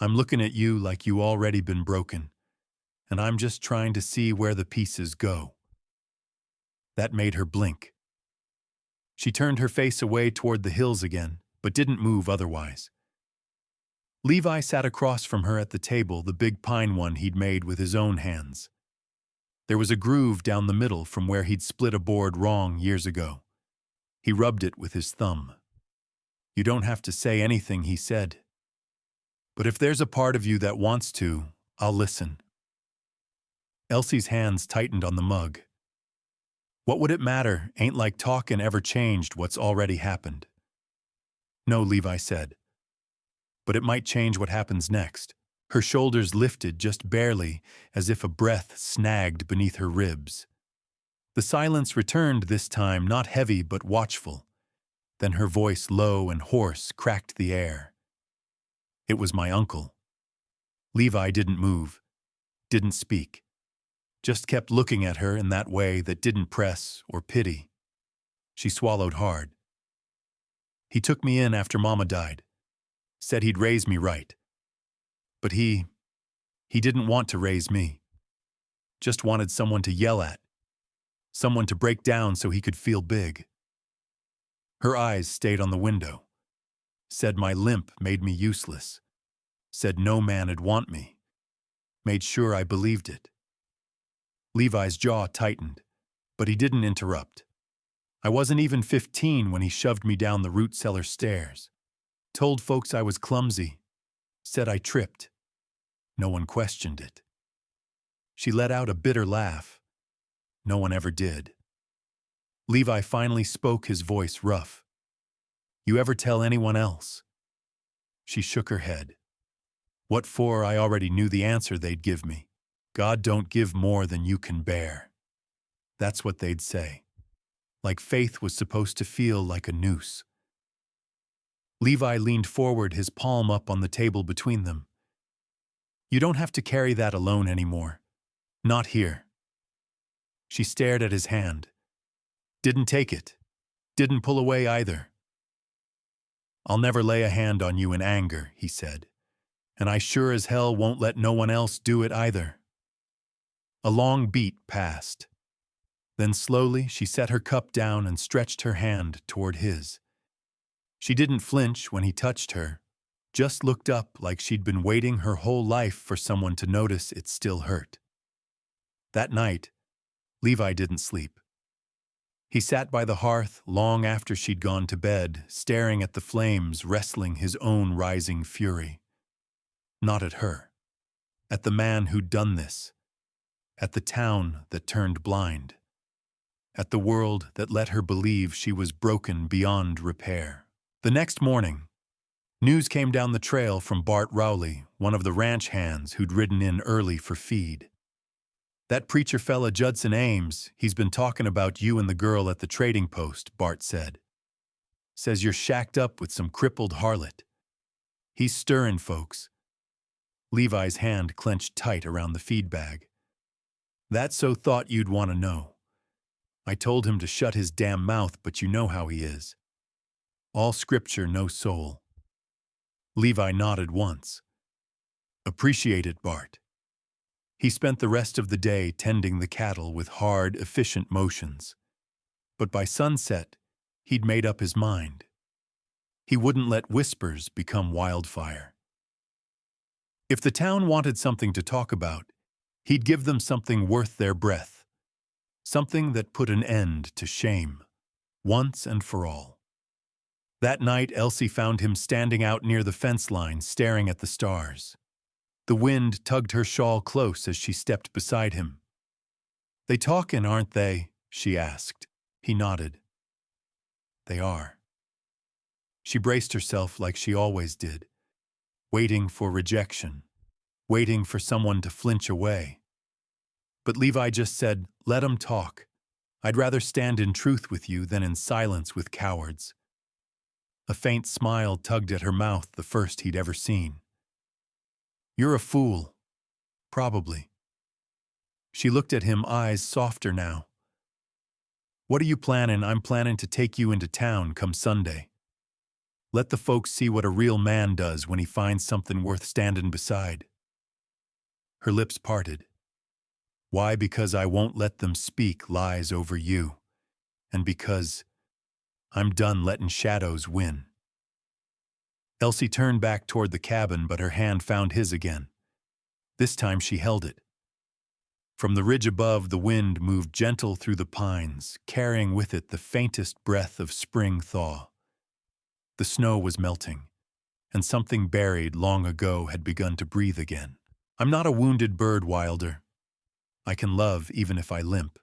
I'm looking at you like you already been broken, and I'm just trying to see where the pieces go. That made her blink. She turned her face away toward the hills again, but didn't move otherwise. Levi sat across from her at the table, the big pine one he'd made with his own hands. There was a groove down the middle from where he'd split a board wrong years ago. He rubbed it with his thumb. You don't have to say anything, he said. But if there's a part of you that wants to, I'll listen. Elsie's hands tightened on the mug. What would it matter? Ain't like talkin' ever changed what's already happened. No, Levi said. But it might change what happens next. Her shoulders lifted just barely, as if a breath snagged beneath her ribs. The silence returned this time, not heavy but watchful. Then her voice, low and hoarse, cracked the air. It was my uncle. Levi didn't move, didn't speak, just kept looking at her in that way that didn't press or pity. She swallowed hard. He took me in after Mama died, said he'd raise me right. But he didn't want to raise me, just wanted someone to yell at, someone to break down so he could feel big. Her eyes stayed on the window. Said my limp made me useless. Said no man'd want me. Made sure I believed it. Levi's jaw tightened, but he didn't interrupt. I wasn't even 15 when he shoved me down the root cellar stairs. Told folks I was clumsy. Said I tripped. No one questioned it. She let out a bitter laugh. No one ever did. Levi finally spoke, his voice rough. You ever tell anyone else? She shook her head. What for? I already knew the answer they'd give me. God don't give more than you can bear. That's what they'd say. like faith was supposed to feel like a noose. Levi leaned forward, his palm up on the table between them. You don't have to carry that alone anymore. Not here. She stared at his hand. Didn't take it. Didn't pull away either. I'll never lay a hand on you in anger, he said. And I sure as hell won't let no one else do it either. A long beat passed. Then slowly she set her cup down and stretched her hand toward his. She didn't flinch when he touched her, just looked up like she'd been waiting her whole life for someone to notice it still hurt. That night, Levi didn't sleep. He sat by the hearth long after she'd gone to bed, staring at the flames, wrestling his own rising fury. Not at her. At the man who'd done this. At the town that turned blind. At the world that let her believe she was broken beyond repair. The next morning, news came down the trail from Bart Rowley, one of the ranch hands who'd ridden in early for feed. That preacher fella Judson Ames, he's been talking about you and the girl at the trading post, Bart said. Says you're shacked up with some crippled harlot. He's stirring folks. Levi's hand clenched tight around the feed bag. That's so thought you'd want to know. I told him to shut his damn mouth, but you know how he is. All scripture, no soul. Levi nodded once. Appreciate it, Bart. He spent the rest of the day tending the cattle with hard, efficient motions. But by sunset, he'd made up his mind. He wouldn't let whispers become wildfire. If the town wanted something to talk about, he'd give them something worth their breath. Something that put an end to shame, once and for all. That night, Elsie found him standing out near the fence line, staring at the stars. The wind tugged her shawl close as she stepped beside him. They talkin', aren't they? She asked. He nodded. They are. She braced herself like she always did, waiting for rejection, waiting for someone to flinch away. But Levi just said, let 'em talk. I'd rather stand in truth with you than in silence with cowards. A faint smile tugged at her mouth, the first he'd ever seen. You're a fool. Probably. She looked at him, eyes softer now. What are you planning? I'm planning to take you into town come Sunday. Let the folks see what a real man does when he finds something worth standing beside. Her lips parted. Why? Because I won't let them speak lies over you. And because I'm done letting shadows win. Elsie turned back toward the cabin, but her hand found his again. This time she held it. From the ridge above, the wind moved gentle through the pines, carrying with it the faintest breath of spring thaw. The snow was melting, and something buried long ago had begun to breathe again. I'm not a wounded bird, Wilder. I can love even if I limp.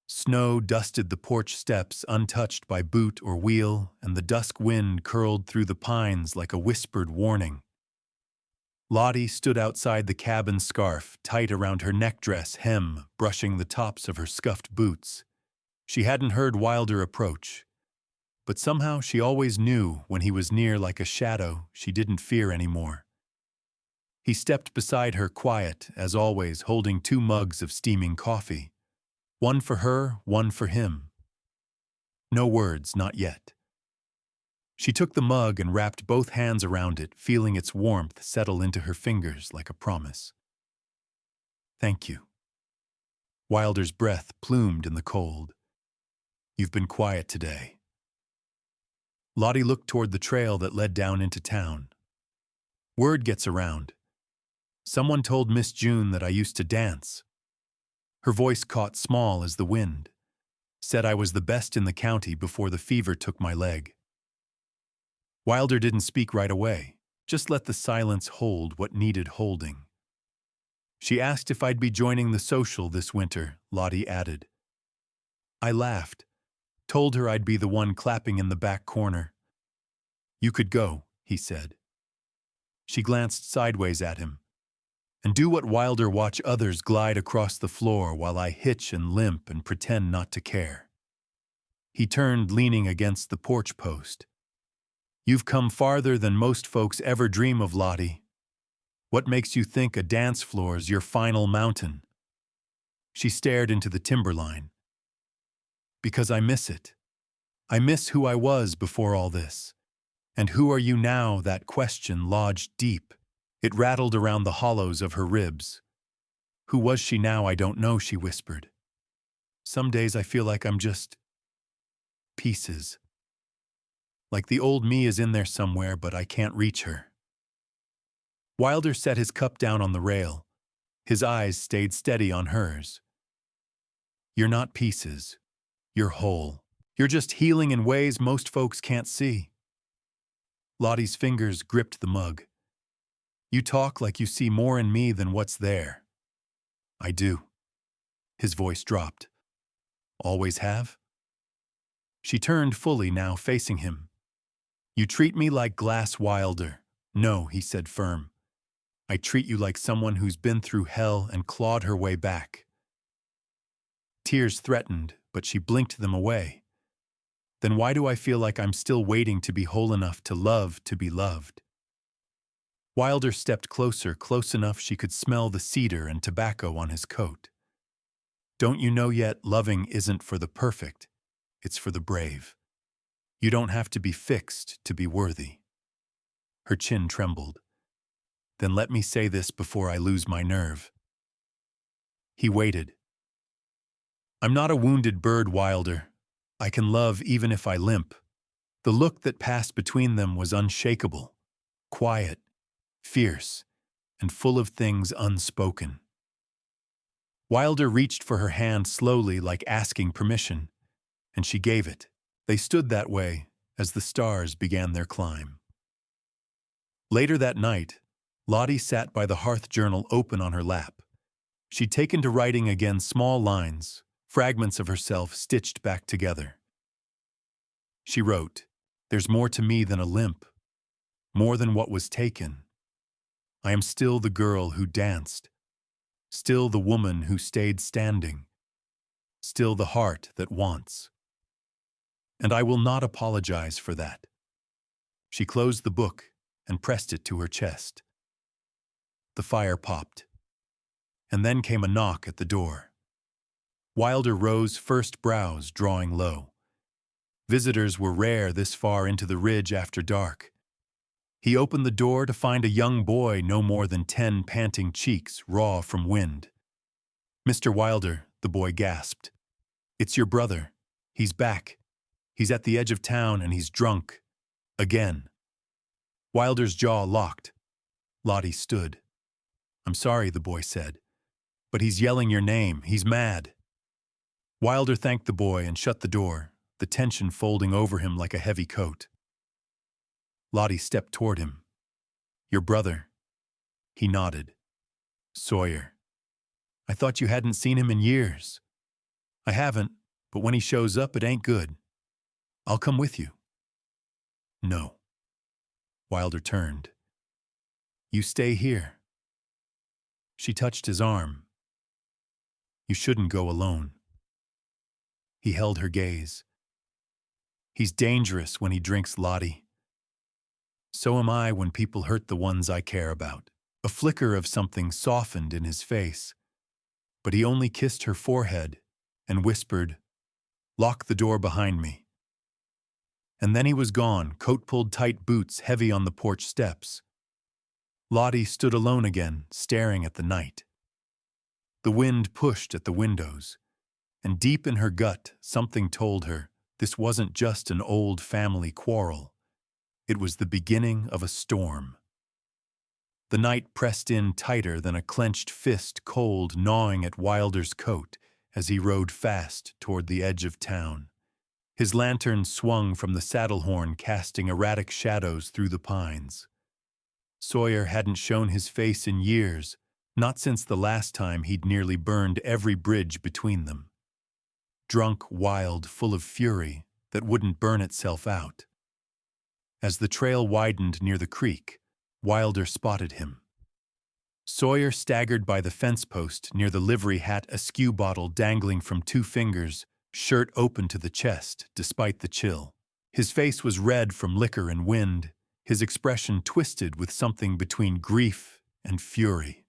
Snow dusted the porch steps untouched by boot or wheel, and the dusk wind curled through the pines like a whispered warning. Lottie stood outside the cabin, scarf tight around her neck dress hem, brushing the tops of her scuffed boots. She hadn't heard Wilder approach, but somehow she always knew when he was near like a shadow she didn't fear anymore. He stepped beside her, quiet, as always, holding 2 mugs of steaming coffee. One for her, one for him. No words, not yet. She took the mug and wrapped both hands around it, feeling its warmth settle into her fingers like a promise. Thank you. Wilder's breath plumed in the cold. You've been quiet today. Lottie looked toward the trail that led down into town. Word gets around. Someone told Miss June that I used to dance. Her voice caught small as the wind. Said I was the best in the county before the fever took my leg. Wilder didn't speak right away, just let the silence hold what needed holding. She asked if I'd be joining the social this winter, Lottie added. I laughed, told her I'd be the one clapping in the back corner. You could go, he said. She glanced sideways at him. And do what Wilder, watch others glide across the floor while I hitch and limp and pretend not to care. He turned, leaning against the porch post. "You've come farther than most folks ever dream of, Lottie. What makes you think a dance floor's your final mountain?" She stared into the timberline. "Because I miss it. I miss who I was before all this. And who are you now?" That question lodged deep. It rattled around the hollows of her ribs. "Who was she now? I don't know," she whispered. "Some days I feel like I'm just pieces. Like the old me is in there somewhere, but I can't reach her." Wilder set his cup down on the rail. His eyes stayed steady on hers. "You're not pieces. You're whole. You're just healing in ways most folks can't see." Lottie's fingers gripped the mug. "You talk like you see more in me than what's there." "I do." His voice dropped. "Always have?" She turned fully now, facing him. "You treat me like glass, Wilder." "No," he said, firm. "I treat you like someone who's been through hell and clawed her way back." Tears threatened, but she blinked them away. "Then why do I feel like I'm still waiting to be whole enough to love to be loved?" Wilder stepped closer, close enough she could smell the cedar and tobacco on his coat. "Don't you know yet, loving isn't for the perfect, it's for the brave. You don't have to be fixed to be worthy." Her chin trembled. "Then let me say this before I lose my nerve." He waited. "I'm not a wounded bird, Wilder. I can love even if I limp." The look that passed between them was unshakable, quiet, fierce, and full of things unspoken. Wilder reached for her hand slowly, like asking permission, and she gave it. They stood that way as the stars began their climb. Later that night, Lottie sat by the hearth journal open on her lap. She'd taken to writing again, small lines, fragments of herself stitched back together. She wrote, "There's more to me than a limp, more than what was taken. I am still the girl who danced, still the woman who stayed standing, still the heart that wants. And I will not apologize for that." She closed the book and pressed it to her chest. The fire popped. And then came a knock at the door. Wilder rose, first brows drawing low. Visitors were rare this far into the ridge after dark. He opened the door to find a young boy, no more than 10, panting cheeks raw from wind. "Mr. Wilder," the boy gasped. "It's your brother. He's back. He's at the edge of town and he's drunk. Again." Wilder's jaw locked. Lottie stood. "I'm sorry," the boy said. "But he's yelling your name. He's mad." Wilder thanked the boy and shut the door, the tension folding over him like a heavy coat. Lottie stepped toward him. "Your brother." He nodded. "Sawyer. I thought you hadn't seen him in years." "I haven't, but when he shows up, it ain't good. I'll come with you." "No." Wilder turned. "You stay here." She touched his arm. "You shouldn't go alone." He held her gaze. "He's dangerous when he drinks, Lottie. So am I when people hurt the ones I care about." A flicker of something softened in his face, but he only kissed her forehead and whispered, "Lock the door behind me." And then he was gone, coat pulled tight, boots heavy on the porch steps. Lottie stood alone again, staring at the night. The wind pushed at the windows, and deep in her gut, something told her this wasn't just an old family quarrel. It was the beginning of a storm. The night pressed in tighter than a clenched fist, cold, gnawing at Wilder's coat as he rode fast toward the edge of town. His lantern swung from the saddle horn, casting erratic shadows through the pines. Sawyer hadn't shown his face in years, not since the last time he'd nearly burned every bridge between them. Drunk, wild, full of fury that wouldn't burn itself out. As the trail widened near the creek, Wilder spotted him. Sawyer staggered by the fence post near the livery hat, a skew bottle dangling from 2 fingers, shirt open to the chest despite the chill. His face was red from liquor and wind, his expression twisted with something between grief and fury.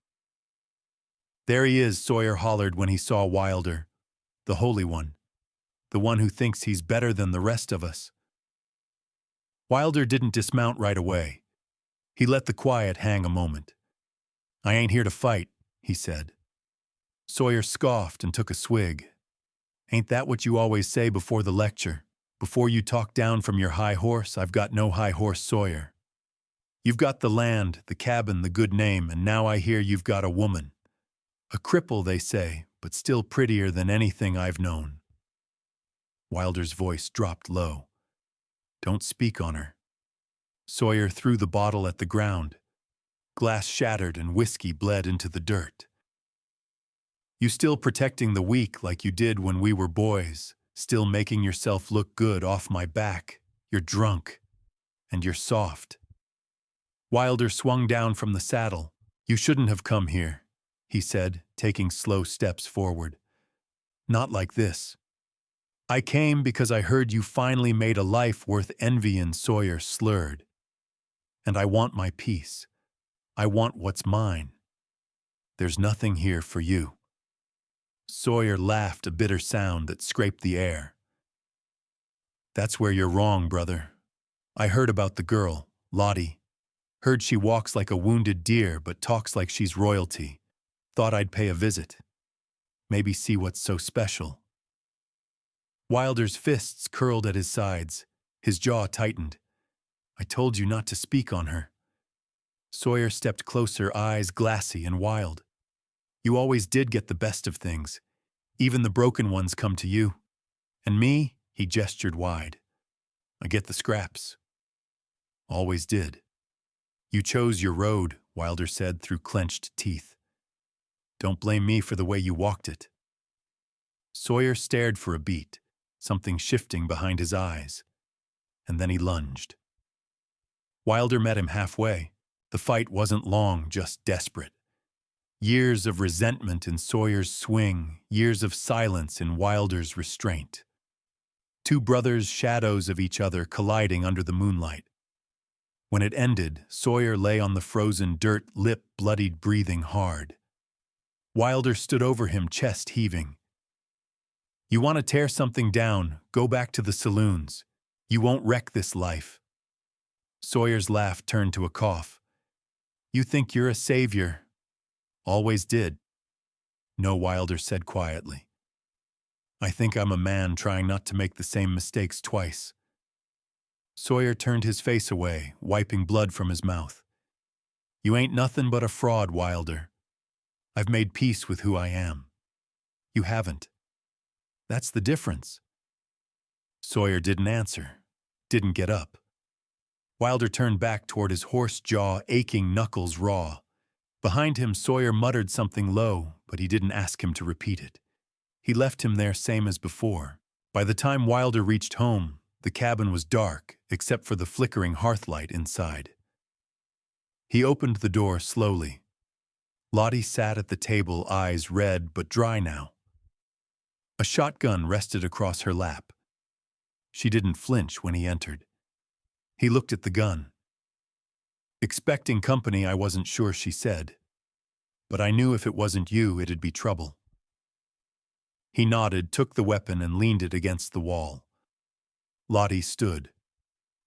"There he is," Sawyer hollered when he saw Wilder. "The Holy One. The one who thinks he's better than the rest of us." Wilder didn't dismount right away. He let the quiet hang a moment. "I ain't here to fight," he said. Sawyer scoffed and took a swig. "Ain't that what you always say before the lecture? Before you talk down from your high horse? I've got no high horse, Sawyer. You've got the land, the cabin, the good name, and now I hear you've got a woman. A cripple, they say, but still prettier than anything I've known." Wilder's voice dropped low. "Don't speak on her." Sawyer threw the bottle at the ground. Glass shattered and whiskey bled into the dirt. "You still protecting the weak like you did when we were boys, still making yourself look good off my back. You're drunk. And you're soft." Wilder swung down from the saddle. "You shouldn't have come here," he said, taking slow steps forward. "Not like this. I came because I heard you finally made a life worth envying," Sawyer slurred. "And I want my peace. I want what's mine. There's nothing here for you." Sawyer laughed, a bitter sound that scraped the air. "That's where you're wrong, brother. I heard about the girl, Lottie. Heard she walks like a wounded deer but talks like she's royalty. Thought I'd pay a visit. Maybe see what's so special." Wilder's fists curled at his sides. His jaw tightened. "I told you not to speak on her." Sawyer stepped closer, eyes glassy and wild. "You always did get the best of things. Even the broken ones come to you. And me," he gestured wide, "I get the scraps. Always did." "You chose your road," Wilder said through clenched teeth. "Don't blame me for the way you walked it." Sawyer stared for a beat, something shifting behind his eyes, and then he lunged. Wilder met him halfway. The fight wasn't long, just desperate. Years of resentment in Sawyer's swing, years of silence in Wilder's restraint. Two brothers, shadows of each other colliding under the moonlight. When it ended, Sawyer lay on the frozen dirt, lip bloodied, breathing hard. Wilder stood over him, chest heaving. "You want to tear something down, go back to the saloons. You won't wreck this life." Sawyer's laugh turned to a cough. "You think you're a savior. Always did." "No," Wilder said quietly. "I think I'm a man trying not to make the same mistakes twice." Sawyer turned his face away, wiping blood from his mouth. "You ain't nothing but a fraud, Wilder. I've made peace with who I am. You haven't. That's the difference." Sawyer didn't answer, didn't get up. Wilder turned back toward his horse jaw, aching knuckles raw. Behind him, Sawyer muttered something low, but he didn't ask him to repeat it. He left him there same as before. By the time Wilder reached home, the cabin was dark, except for the flickering hearthlight inside. He opened the door slowly. Lottie sat at the table, eyes red but dry now. A shotgun rested across her lap. She didn't flinch when he entered. He looked at the gun. "Expecting company, I wasn't sure," she said. "But I knew if it wasn't you, it'd be trouble." He nodded, took the weapon, and leaned it against the wall. Lottie stood.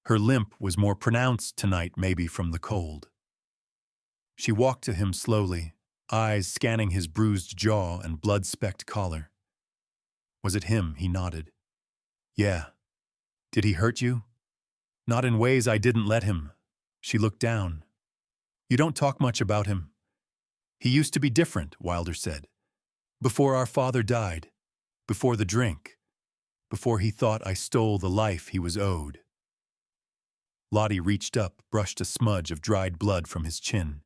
Her limp was more pronounced tonight, maybe from the cold. She walked to him slowly, eyes scanning his bruised jaw and blood-specked collar. Was it him? He nodded. "Yeah. Did he hurt you?" "Not in ways I didn't let him." She looked down. "You don't talk much about him." "He used to be different," Wilder said. "Before our father died. Before the drink. Before he thought I stole the life he was owed." Lottie reached up, brushed a smudge of dried blood from his chin.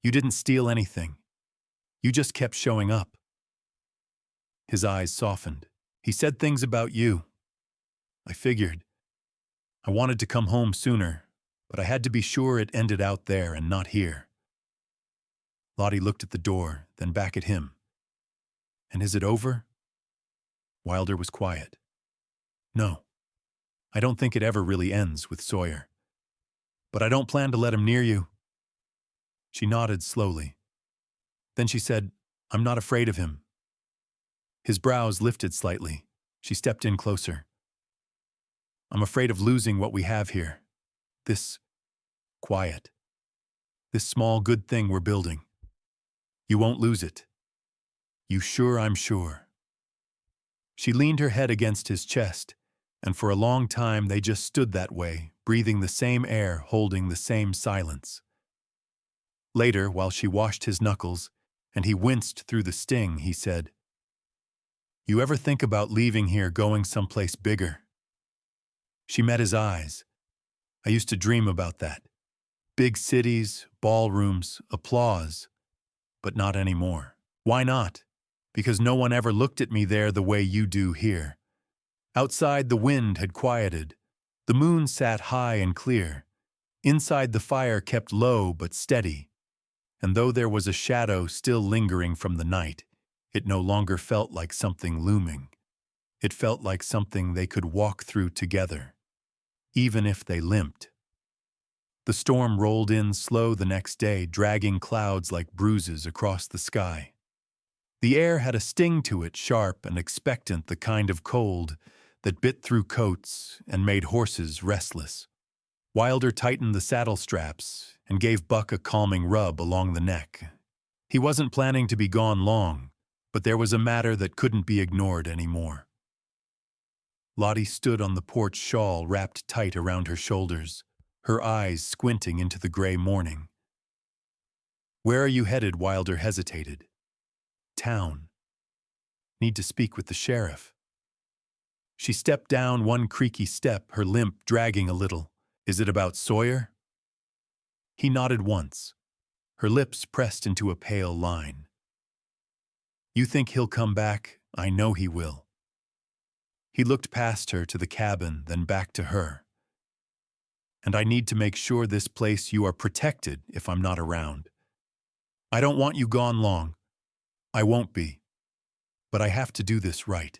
"You didn't steal anything. You just kept showing up." His eyes softened. "He said things about you. I figured. I wanted to come home sooner, but I had to be sure it ended out there and not here." Lottie looked at the door, then back at him. "And is it over?" Wilder was quiet. No, I don't think it ever really ends with Sawyer. But I don't plan to let him near you. She nodded slowly. Then she said, I'm not afraid of him. His brows lifted slightly. She stepped in closer. I'm afraid of losing what we have here. This quiet. This small good thing we're building. You won't lose it. You sure I'm sure. She leaned her head against his chest, and for a long time they just stood that way, breathing the same air, holding the same silence. Later, while she washed his knuckles, and he winced through the sting, he said, You ever think about leaving here, going someplace bigger? She met his eyes. I used to dream about that. Big cities, ballrooms, applause. But not anymore. Why not? Because no one ever looked at me there the way you do here. Outside, the wind had quieted. The moon sat high and clear. Inside, the fire kept low but steady. And though there was a shadow still lingering from the night, it no longer felt like something looming. It felt like something they could walk through together, even if they limped. The storm rolled in slow the next day, dragging clouds like bruises across the sky. The air had a sting to it, sharp and expectant, the kind of cold that bit through coats and made horses restless. Wilder tightened the saddle straps and gave Buck a calming rub along the neck. He wasn't planning to be gone long, but there was a matter that couldn't be ignored anymore. Lottie stood on the porch, shawl wrapped tight around her shoulders, her eyes squinting into the gray morning. Where are you headed? Wilder hesitated. Town. Need to speak with the sheriff. She stepped down one creaky step, her limp dragging a little. Is it about Sawyer? He nodded once. Her lips pressed into a pale line. You think he'll come back? I know he will. He looked past her to the cabin, then back to her. And I need to make sure this place you are protected if I'm not around. I don't want you gone long. I won't be. But I have to do this right.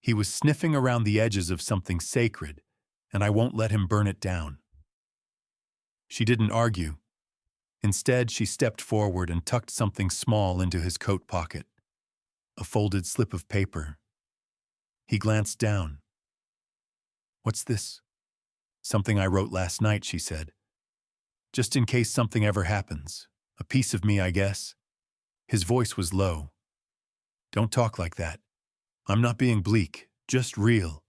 He was sniffing around the edges of something sacred, and I won't let him burn it down. She didn't argue. Instead, she stepped forward and tucked something small into his coat pocket. A folded slip of paper. He glanced down. What's this? Something I wrote last night, she said. Just in case something ever happens. A piece of me, I guess. His voice was low. Don't talk like that. I'm not being bleak, just real.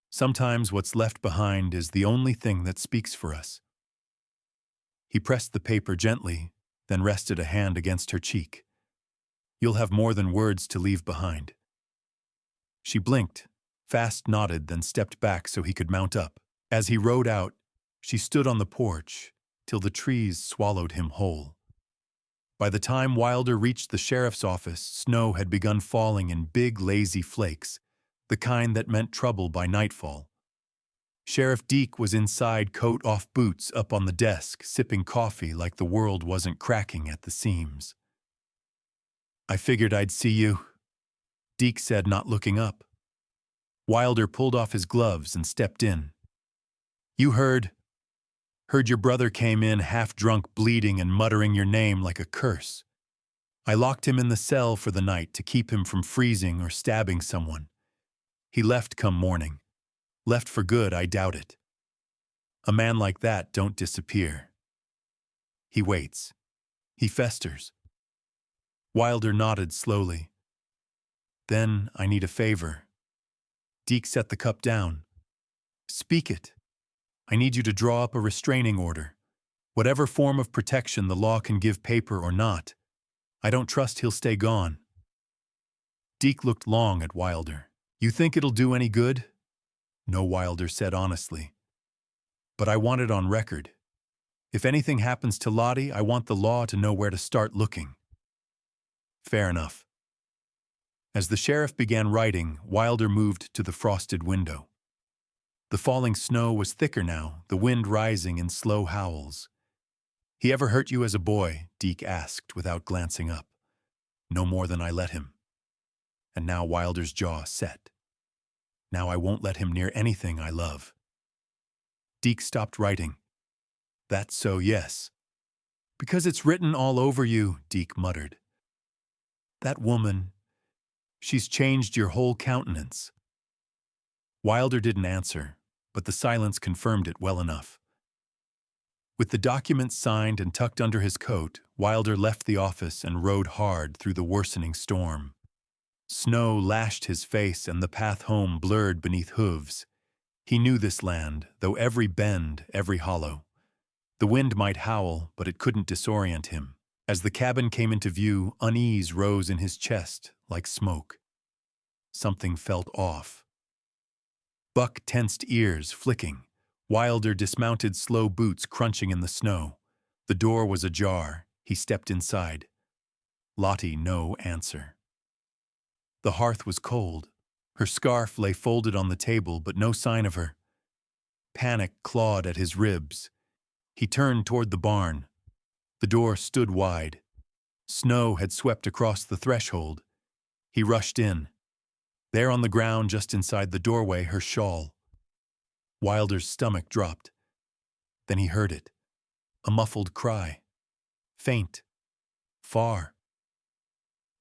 Sometimes what's left behind is the only thing that speaks for us. He pressed the paper gently, then rested a hand against her cheek. You'll have more than words to leave behind. She blinked, fast nodded, then stepped back so he could mount up. As he rode out, she stood on the porch till the trees swallowed him whole. By the time Wilder reached the sheriff's office, snow had begun falling in big, lazy flakes, the kind that meant trouble by nightfall. Sheriff Deke was inside, coat off, boots up on the desk, sipping coffee like the world wasn't cracking at the seams. I figured I'd see you, Deke said, not looking up. Wilder pulled off his gloves and stepped in. You heard your brother came in half-drunk, bleeding and muttering your name like a curse. I locked him in the cell for the night to keep him from freezing or stabbing someone. He left come morning. Left for good, I doubt it. A man like that don't disappear. He waits. He festers. Wilder nodded slowly. Then I need a favor. Deke set the cup down. Speak it. I need you to draw up a restraining order. Whatever form of protection the law can give, paper or not. I don't trust he'll stay gone. Deke looked long at Wilder. You think it'll do any good? No, Wilder said honestly. But I want it on record. If anything happens to Lottie, I want the law to know where to start looking. Fair enough. As the sheriff began writing, Wilder moved to the frosted window. The falling snow was thicker now, the wind rising in slow howls. He ever hurt you as a boy? Deke asked without glancing up. No more than I let him. and now Wilder's jaw set. Now I won't let him near anything I love. Deke stopped writing. That's so, yes. Because it's written all over you, Deke muttered. That woman, she's changed your whole countenance. Wilder didn't answer, but the silence confirmed it well enough. With the documents signed and tucked under his coat, Wilder left the office and rode hard through the worsening storm. Snow lashed his face and the path home blurred beneath hooves. He knew this land, though every bend, every hollow. The wind might howl, but it couldn't disorient him. As the cabin came into view, unease rose in his chest, like smoke. Something felt off. Buck tensed ears, flicking. Wilder dismounted, slow boots crunching in the snow. The door was ajar. He stepped inside. Lottie, no answer. The hearth was cold. Her scarf lay folded on the table, but no sign of her. Panic clawed at his ribs. He turned toward the barn. The door stood wide. Snow had swept across the threshold. He rushed in. There on the ground just inside the doorway, her shawl. Wilder's stomach dropped. Then he heard it. A muffled cry. Faint. Far.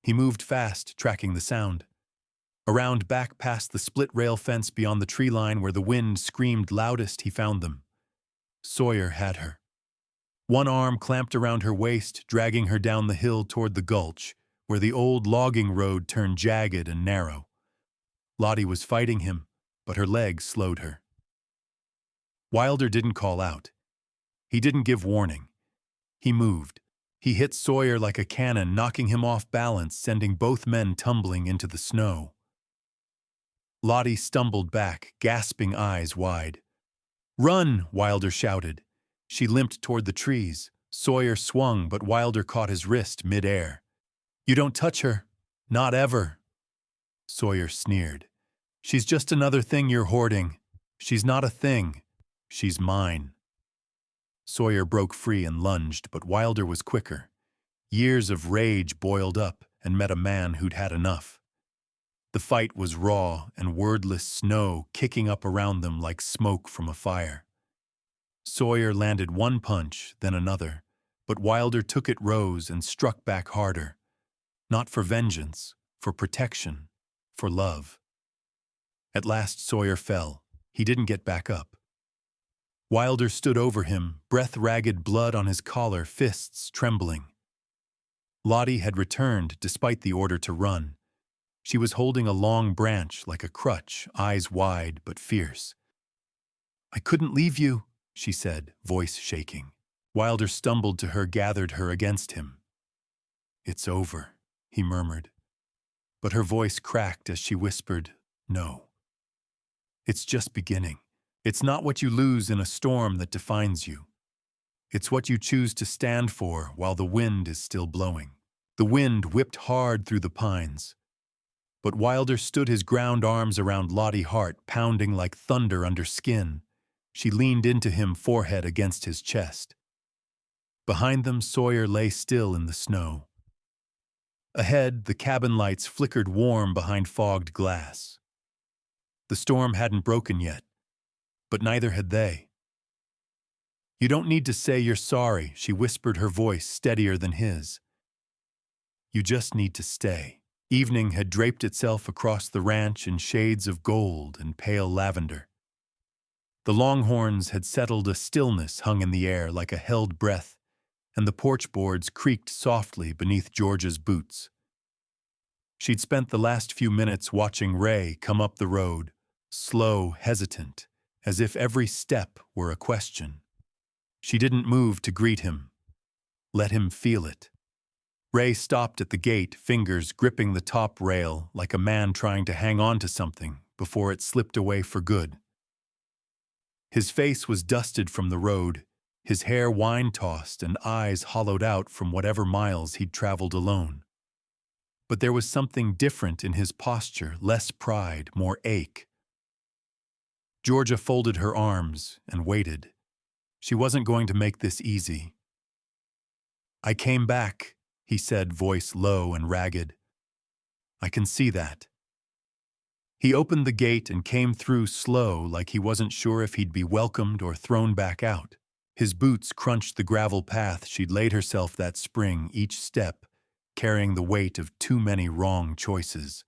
He moved fast, tracking the sound. Around back past the split-rail fence beyond the tree line where the wind screamed loudest, he found them. Sawyer had her. One arm clamped around her waist, dragging her down the hill toward the gulch, where the old logging road turned jagged and narrow. Lottie was fighting him, but her legs slowed her. Wilder didn't call out. He didn't give warning. He moved. He hit Sawyer like a cannon, knocking him off balance, sending both men tumbling into the snow. Lottie stumbled back, gasping eyes wide. "Run!" Wilder shouted. She limped toward the trees. Sawyer swung, but Wilder caught his wrist mid-air. "You don't touch her. Not ever." Sawyer sneered. "She's just another thing you're hoarding. She's not a thing. She's mine." Sawyer broke free and lunged, but Wilder was quicker. Years of rage boiled up and met a man who'd had enough. The fight was raw and wordless, snow kicking up around them like smoke from a fire. Sawyer landed one punch, then another, but Wilder took it rose and struck back harder. Not for vengeance, for protection, for love. At last Sawyer fell. He didn't get back up. Wilder stood over him, breath-ragged blood on his collar, fists trembling. Lottie had returned despite the order to run. She was holding a long branch like a crutch, eyes wide but fierce. "I couldn't leave you," she said, voice shaking. Wilder stumbled to her, gathered her against him. "It's over," he murmured. But her voice cracked as she whispered, "No. It's just beginning. It's not what you lose in a storm that defines you. It's what you choose to stand for while the wind is still blowing." The wind whipped hard through the pines. But Wilder stood his ground, arms around Lottie's heart, pounding like thunder under skin. She leaned into him, forehead against his chest. Behind them, Sawyer lay still in the snow. Ahead, the cabin lights flickered warm behind fogged glass. The storm hadn't broken yet, but neither had they. "You don't need to say you're sorry," she whispered, her voice steadier than his. "You just need to stay." Evening had draped itself across the ranch in shades of gold and pale lavender. The longhorns had settled, a stillness hung in the air like a held breath, and the porch boards creaked softly beneath George's boots. She'd spent the last few minutes watching Ray come up the road, slow, hesitant, as if every step were a question. She didn't move to greet him. Let him feel it. Ray stopped at the gate, fingers gripping the top rail like a man trying to hang on to something before it slipped away for good. His face was dusted from the road, his hair wine-tossed and eyes hollowed out from whatever miles he'd traveled alone. But there was something different in his posture, less pride, more ache. Georgia folded her arms and waited. She wasn't going to make this easy. "I came back," he said, voice low and ragged. I can see that. He opened the gate and came through slow, like he wasn't sure if he'd be welcomed or thrown back out. His boots crunched the gravel path she'd laid herself that spring, each step carrying the weight of too many wrong choices.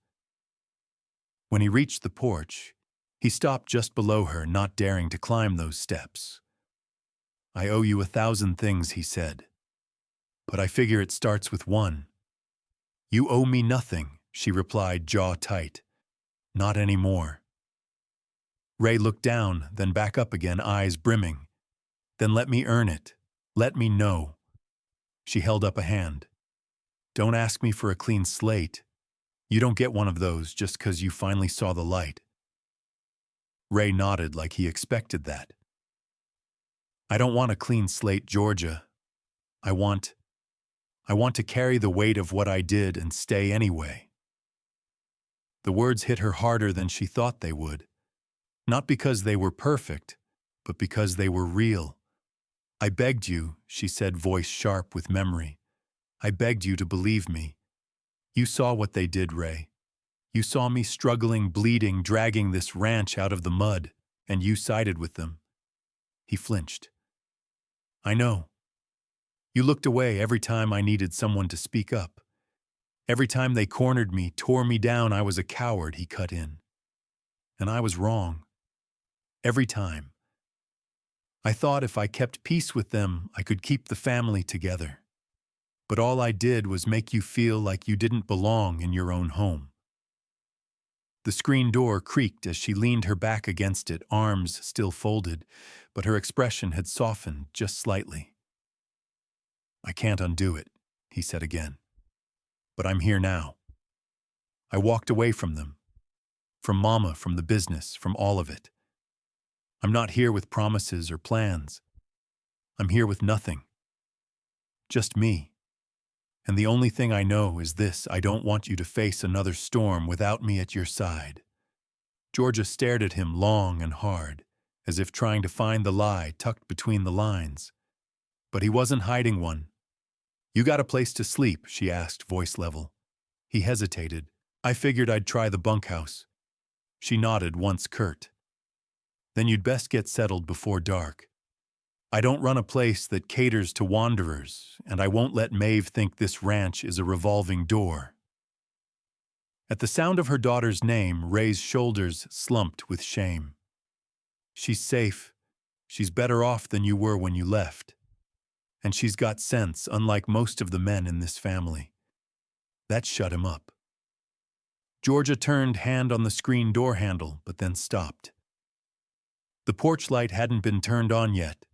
When he reached the porch, he stopped just below her, not daring to climb those steps. "I owe you 1,000 things," he said. "But I figure it starts with one." "You owe me nothing," she replied, jaw tight. "Not anymore." Ray looked down, then back up again, eyes brimming. "Then let me earn it. Let me know." She held up a hand. "Don't ask me for a clean slate. You don't get one of those just 'cause you finally saw the light." Ray nodded like he expected that. "I don't want a clean slate, Georgia. I want to carry the weight of what I did and stay anyway." The words hit her harder than she thought they would. Not because they were perfect, but because they were real. "I begged you," she said, voice sharp with memory. "I begged you to believe me. You saw what they did, Ray. You saw me struggling, bleeding, dragging this ranch out of the mud, and you sided with them." He flinched. "I know. You looked away every time I needed someone to speak up. Every time they cornered me, tore me down, I was a coward," he cut in. "And I was wrong. Every time. I thought if I kept peace with them, I could keep the family together. But all I did was make you feel like you didn't belong in your own home." The screen door creaked as she leaned her back against it, arms still folded, but her expression had softened just slightly. "I can't undo it," he said again. "But I'm here now. I walked away from them. From Mama, from the business, from all of it. I'm not here with promises or plans. I'm here with nothing. Just me. And the only thing I know is this: I don't want you to face another storm without me at your side." Georgia stared at him long and hard, as if trying to find the lie tucked between the lines. But he wasn't hiding one. "You got a place to sleep?" she asked, voice level. He hesitated. "I figured I'd try the bunkhouse." She nodded, once curt. "Then you'd best get settled before dark. I don't run a place that caters to wanderers, and I won't let Maeve think this ranch is a revolving door." At the sound of her daughter's name, Ray's shoulders slumped with shame. "She's safe. She's better off than you were when you left. And she's got sense, unlike most of the men in this family." That shut him up. Georgia turned, hand on the screen door handle, but then stopped. The porch light hadn't been turned on yet,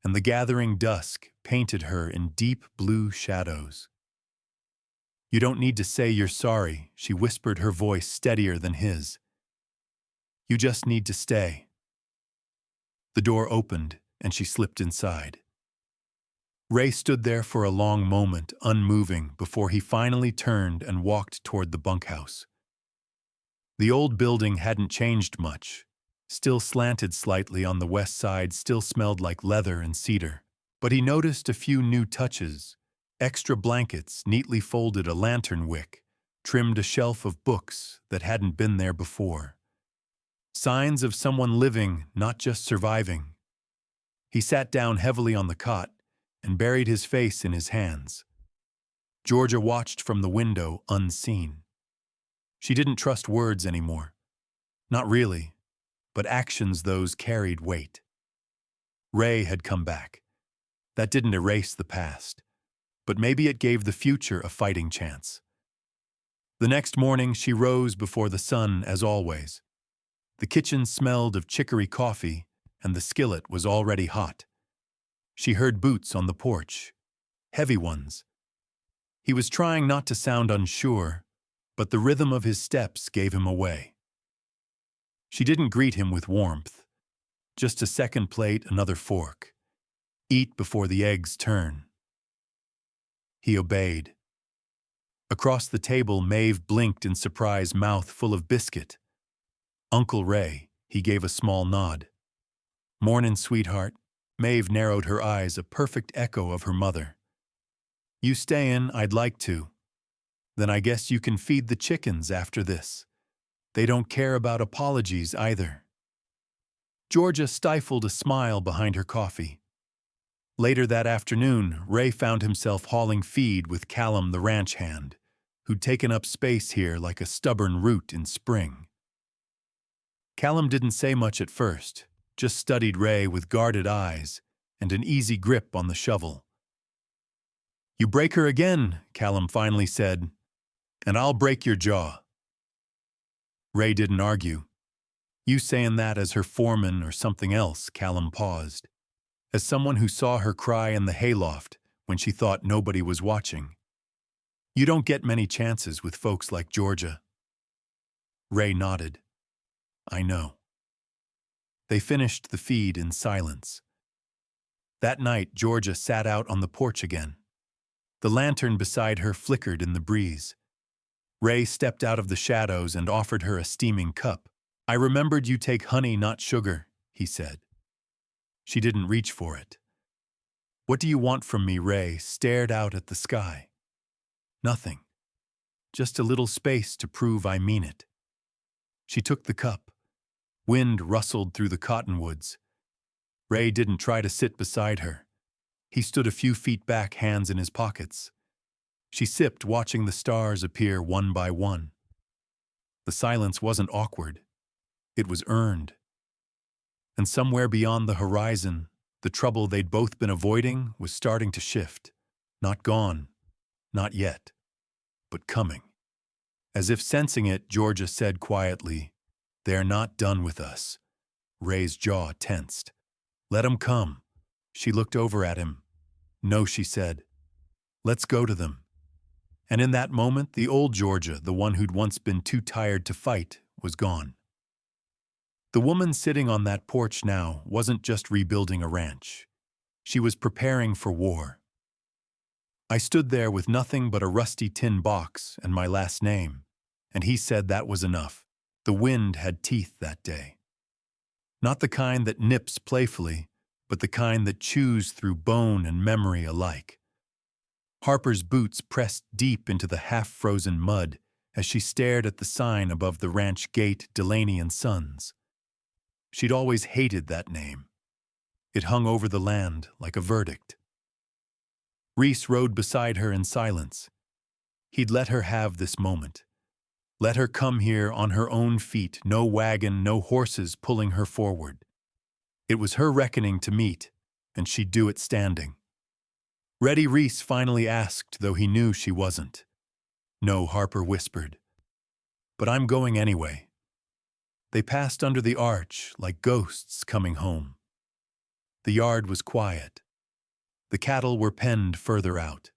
and the gathering dusk painted her in deep blue shadows. "You don't need to say you're sorry," she whispered, her voice steadier than his. "You just need to stay." The door opened, and she slipped inside. Ray stood there for a long moment, unmoving, before he finally turned and walked toward the bunkhouse. The old building hadn't changed much. Still slanted slightly on the west side, still smelled like leather and cedar. But he noticed a few new touches: extra blankets, neatly folded, a lantern wick, trimmed a shelf of books that hadn't been there before. Signs of someone living, not just surviving. He sat down heavily on the cot and buried his face in his hands. Georgia watched from the window, unseen. She didn't trust words anymore. Not really, but actions, those carried weight. Ray had come back. That didn't erase the past, but maybe it gave the future a fighting chance. The next morning she rose before the sun, as always. The kitchen smelled of chicory coffee, and the skillet was already hot. She heard boots on the porch, heavy ones. He was trying not to sound unsure, but the rhythm of his steps gave him away. She didn't greet him with warmth. Just a second plate, another fork. "Eat before the eggs turn." He obeyed. Across the table, Maeve blinked in surprise, mouth full of biscuit. "Uncle Ray," he gave a small nod. "Mornin', sweetheart." Maeve narrowed her eyes, a perfect echo of her mother. "You stayin'? I'd like to." Then I guess you can feed the chickens after this. They don't care about apologies either. Georgia stifled a smile behind her coffee. Later that afternoon, Ray found himself hauling feed with Callum the ranch hand, who'd taken up space here like a stubborn root in spring. Callum didn't say much at first, just studied Ray with guarded eyes and an easy grip on the shovel. "You break her again," Callum finally said, "and I'll break your jaw." Ray didn't argue. "You saying that as her foreman or something else," Callum paused, "as someone who saw her cry in the hayloft when she thought nobody was watching. You don't get many chances with folks like Georgia." Ray nodded. "I know." They finished the feed in silence. That night, Georgia sat out on the porch again. The lantern beside her flickered in the breeze. Ray stepped out of the shadows and offered her a steaming cup. "I remembered you take honey, not sugar," he said. She didn't reach for it. "What do you want from me?" Ray stared out at the sky. "Nothing. Just a little space to prove I mean it." She took the cup. Wind rustled through the cottonwoods. Ray didn't try to sit beside her. He stood a few feet back, hands in his pockets. She sipped, watching the stars appear one by one. The silence wasn't awkward. It was earned. And somewhere beyond the horizon, the trouble they'd both been avoiding was starting to shift. Not gone, not yet, but coming. As if sensing it, Georgia said quietly, "They're not done with us." Ray's jaw tensed. "Let 'em come." She looked over at him. "No," she said. "Let's go to them." And in that moment, the old Georgia, the one who'd once been too tired to fight, was gone. The woman sitting on that porch now wasn't just rebuilding a ranch. She was preparing for war. I stood there with nothing but a rusty tin box and my last name, and he said that was enough. The wind had teeth that day. Not the kind that nips playfully, but the kind that chews through bone and memory alike. Harper's boots pressed deep into the half-frozen mud as she stared at the sign above the ranch gate, Delaney and Sons. She'd always hated that name. It hung over the land like a verdict. Reese rode beside her in silence. He'd let her have this moment. Let her come here on her own feet, no wagon, no horses pulling her forward. It was her reckoning to meet, and she'd do it standing. "Ready?" Reese finally asked, though he knew she wasn't. "No," Harper whispered. "But I'm going anyway." They passed under the arch like ghosts coming home. The yard was quiet. The cattle were penned further out.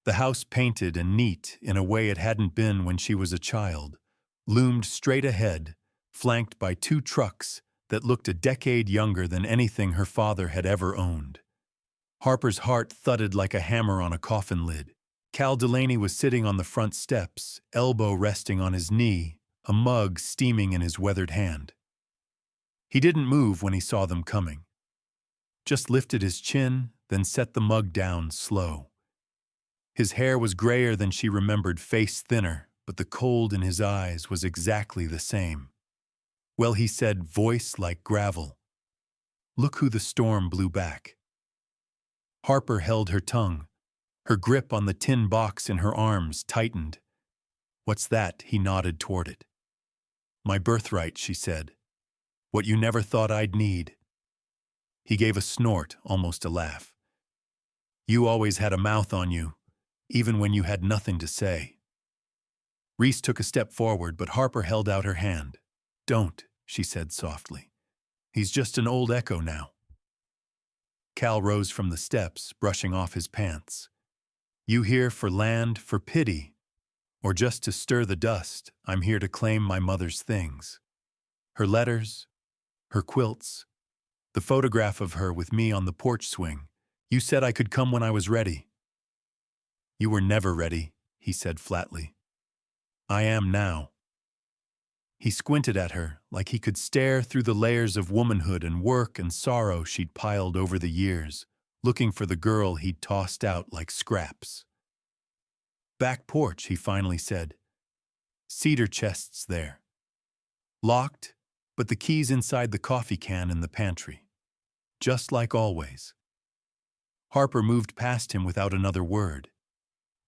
The house, painted and neat in a way it hadn't been when she was a child, loomed straight ahead, flanked by two trucks that looked a decade younger than anything her father had ever owned. Harper's heart thudded like a hammer on a coffin lid. Cal Delaney was sitting on the front steps, elbow resting on his knee, a mug steaming in his weathered hand. He didn't move when he saw them coming. Just lifted his chin, then set the mug down slow. His hair was grayer than she remembered, face thinner, but the cold in his eyes was exactly the same. "Well," he said, voice like gravel. "Look who the storm blew back." Harper held her tongue. Her grip on the tin box in her arms tightened. "What's that?" He nodded toward it. "My birthright," she said. "What you never thought I'd need." He gave a snort, almost a laugh. "You always had a mouth on you, even when you had nothing to say." Reese took a step forward, but Harper held out her hand. "Don't," she said softly. "He's just an old echo now." Cal rose from the steps, brushing off his pants. "You here for land, for pity, or just to stir the dust? I'm here to claim my mother's things. Her letters, her quilts, the photograph of her with me on the porch swing. You said I could come when I was ready." "You were never ready," he said flatly. "I am now." He squinted at her like he could stare through the layers of womanhood and work and sorrow she'd piled over the years, looking for the girl he'd tossed out like scraps. Back porch, he finally said. Cedar chests there. Locked, but the keys inside the coffee can in the pantry. Just like always. Harper moved past him without another word.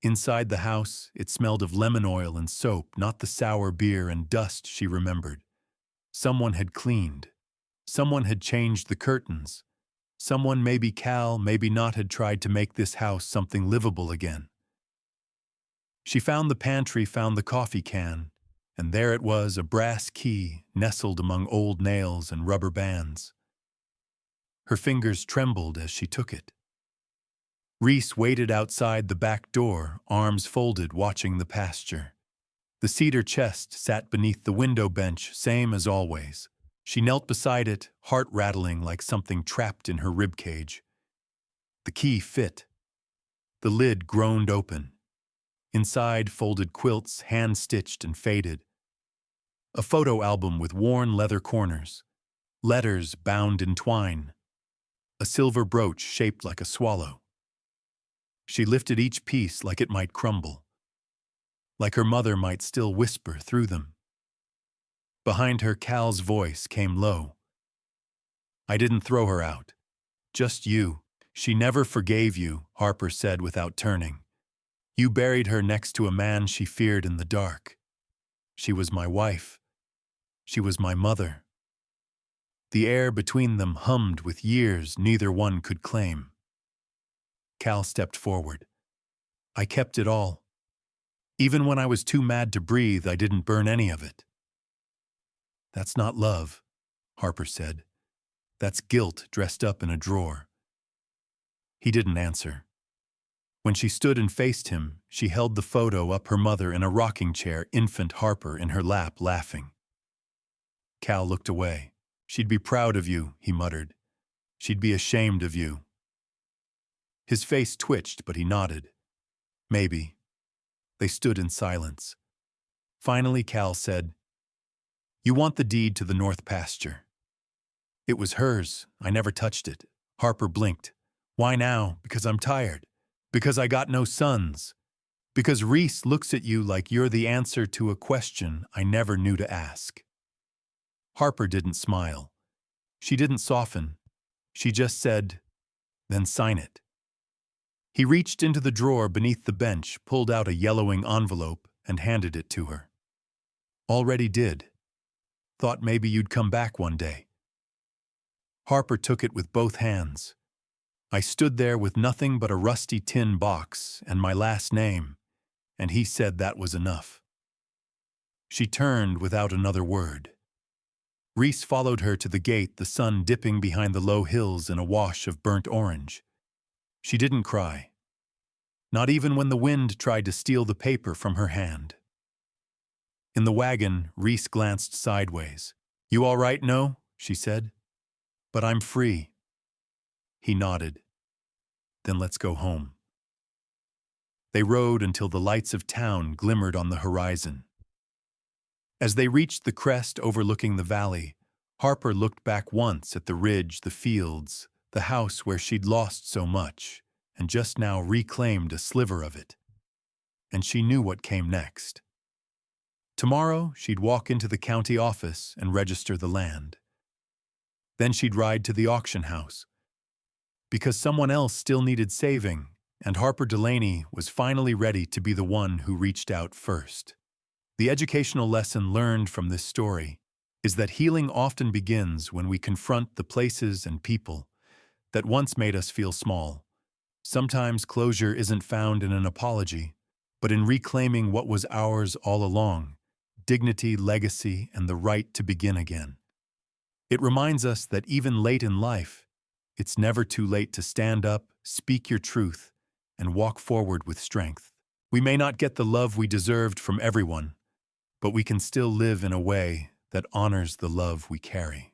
Inside the house, it smelled of lemon oil and soap, not the sour beer and dust she remembered. Someone had cleaned. Someone had changed the curtains. Someone, maybe Cal, maybe not, had tried to make this house something livable again. She found the pantry, found the coffee can, and there it was, a brass key nestled among old nails and rubber bands. Her fingers trembled as she took it. Reese waited outside the back door, arms folded, watching the pasture. The cedar chest sat beneath the window bench, same as always. She knelt beside it, heart rattling like something trapped in her ribcage. The key fit. The lid groaned open. Inside, folded quilts, hand-stitched and faded. A photo album with worn leather corners. Letters bound in twine. A silver brooch shaped like a swallow. She lifted each piece like it might crumble. Like her mother might still whisper through them. Behind her, Cal's voice came low. I didn't throw her out. Just you. She never forgave you, Harper said without turning. You buried her next to a man she feared in the dark. She was my wife. She was my mother. The air between them hummed with years neither one could claim. Cal stepped forward. I kept it all. Even when I was too mad to breathe, I didn't burn any of it. That's not love, Harper said. That's guilt dressed up in a drawer. He didn't answer. When she stood and faced him, she held the photo up, her mother in a rocking chair, infant Harper in her lap, laughing. Cal looked away. She'd be proud of you, he muttered. She'd be ashamed of you. His face twitched, but he nodded. Maybe. They stood in silence. Finally, Cal said, You want the deed to the north pasture. It was hers. I never touched it. Harper blinked. Why now? Because I'm tired. Because I got no sons. Because Reese looks at you like you're the answer to a question I never knew to ask. Harper didn't smile. She didn't soften. She just said, Then sign it. He reached into the drawer beneath the bench, pulled out a yellowing envelope, and handed it to her. Already did. Thought maybe you'd come back one day. Harper took it with both hands. I stood there with nothing but a rusty tin box and my last name, and he said that was enough. She turned without another word. Reese followed her to the gate, the sun dipping behind the low hills in a wash of burnt orange. She didn't cry. Not even when the wind tried to steal the paper from her hand. In the wagon, Reese glanced sideways. You all right, no? She said. But I'm free. He nodded. Then let's go home. They rode until the lights of town glimmered on the horizon. As they reached the crest overlooking the valley, Harper looked back once at the ridge, the fields, the house where she'd lost so much, and just now reclaimed a sliver of it. And she knew what came next. Tomorrow, she'd walk into the county office and register the land. Then she'd ride to the auction house. Because someone else still needed saving, and Harper Delaney was finally ready to be the one who reached out first. The educational lesson learned from this story is that healing often begins when we confront the places and people that once made us feel small. Sometimes closure isn't found in an apology, but in reclaiming what was ours all along, dignity, legacy, and the right to begin again. It reminds us that even late in life, it's never too late to stand up, speak your truth, and walk forward with strength. We may not get the love we deserved from everyone, but we can still live in a way that honors the love we carry.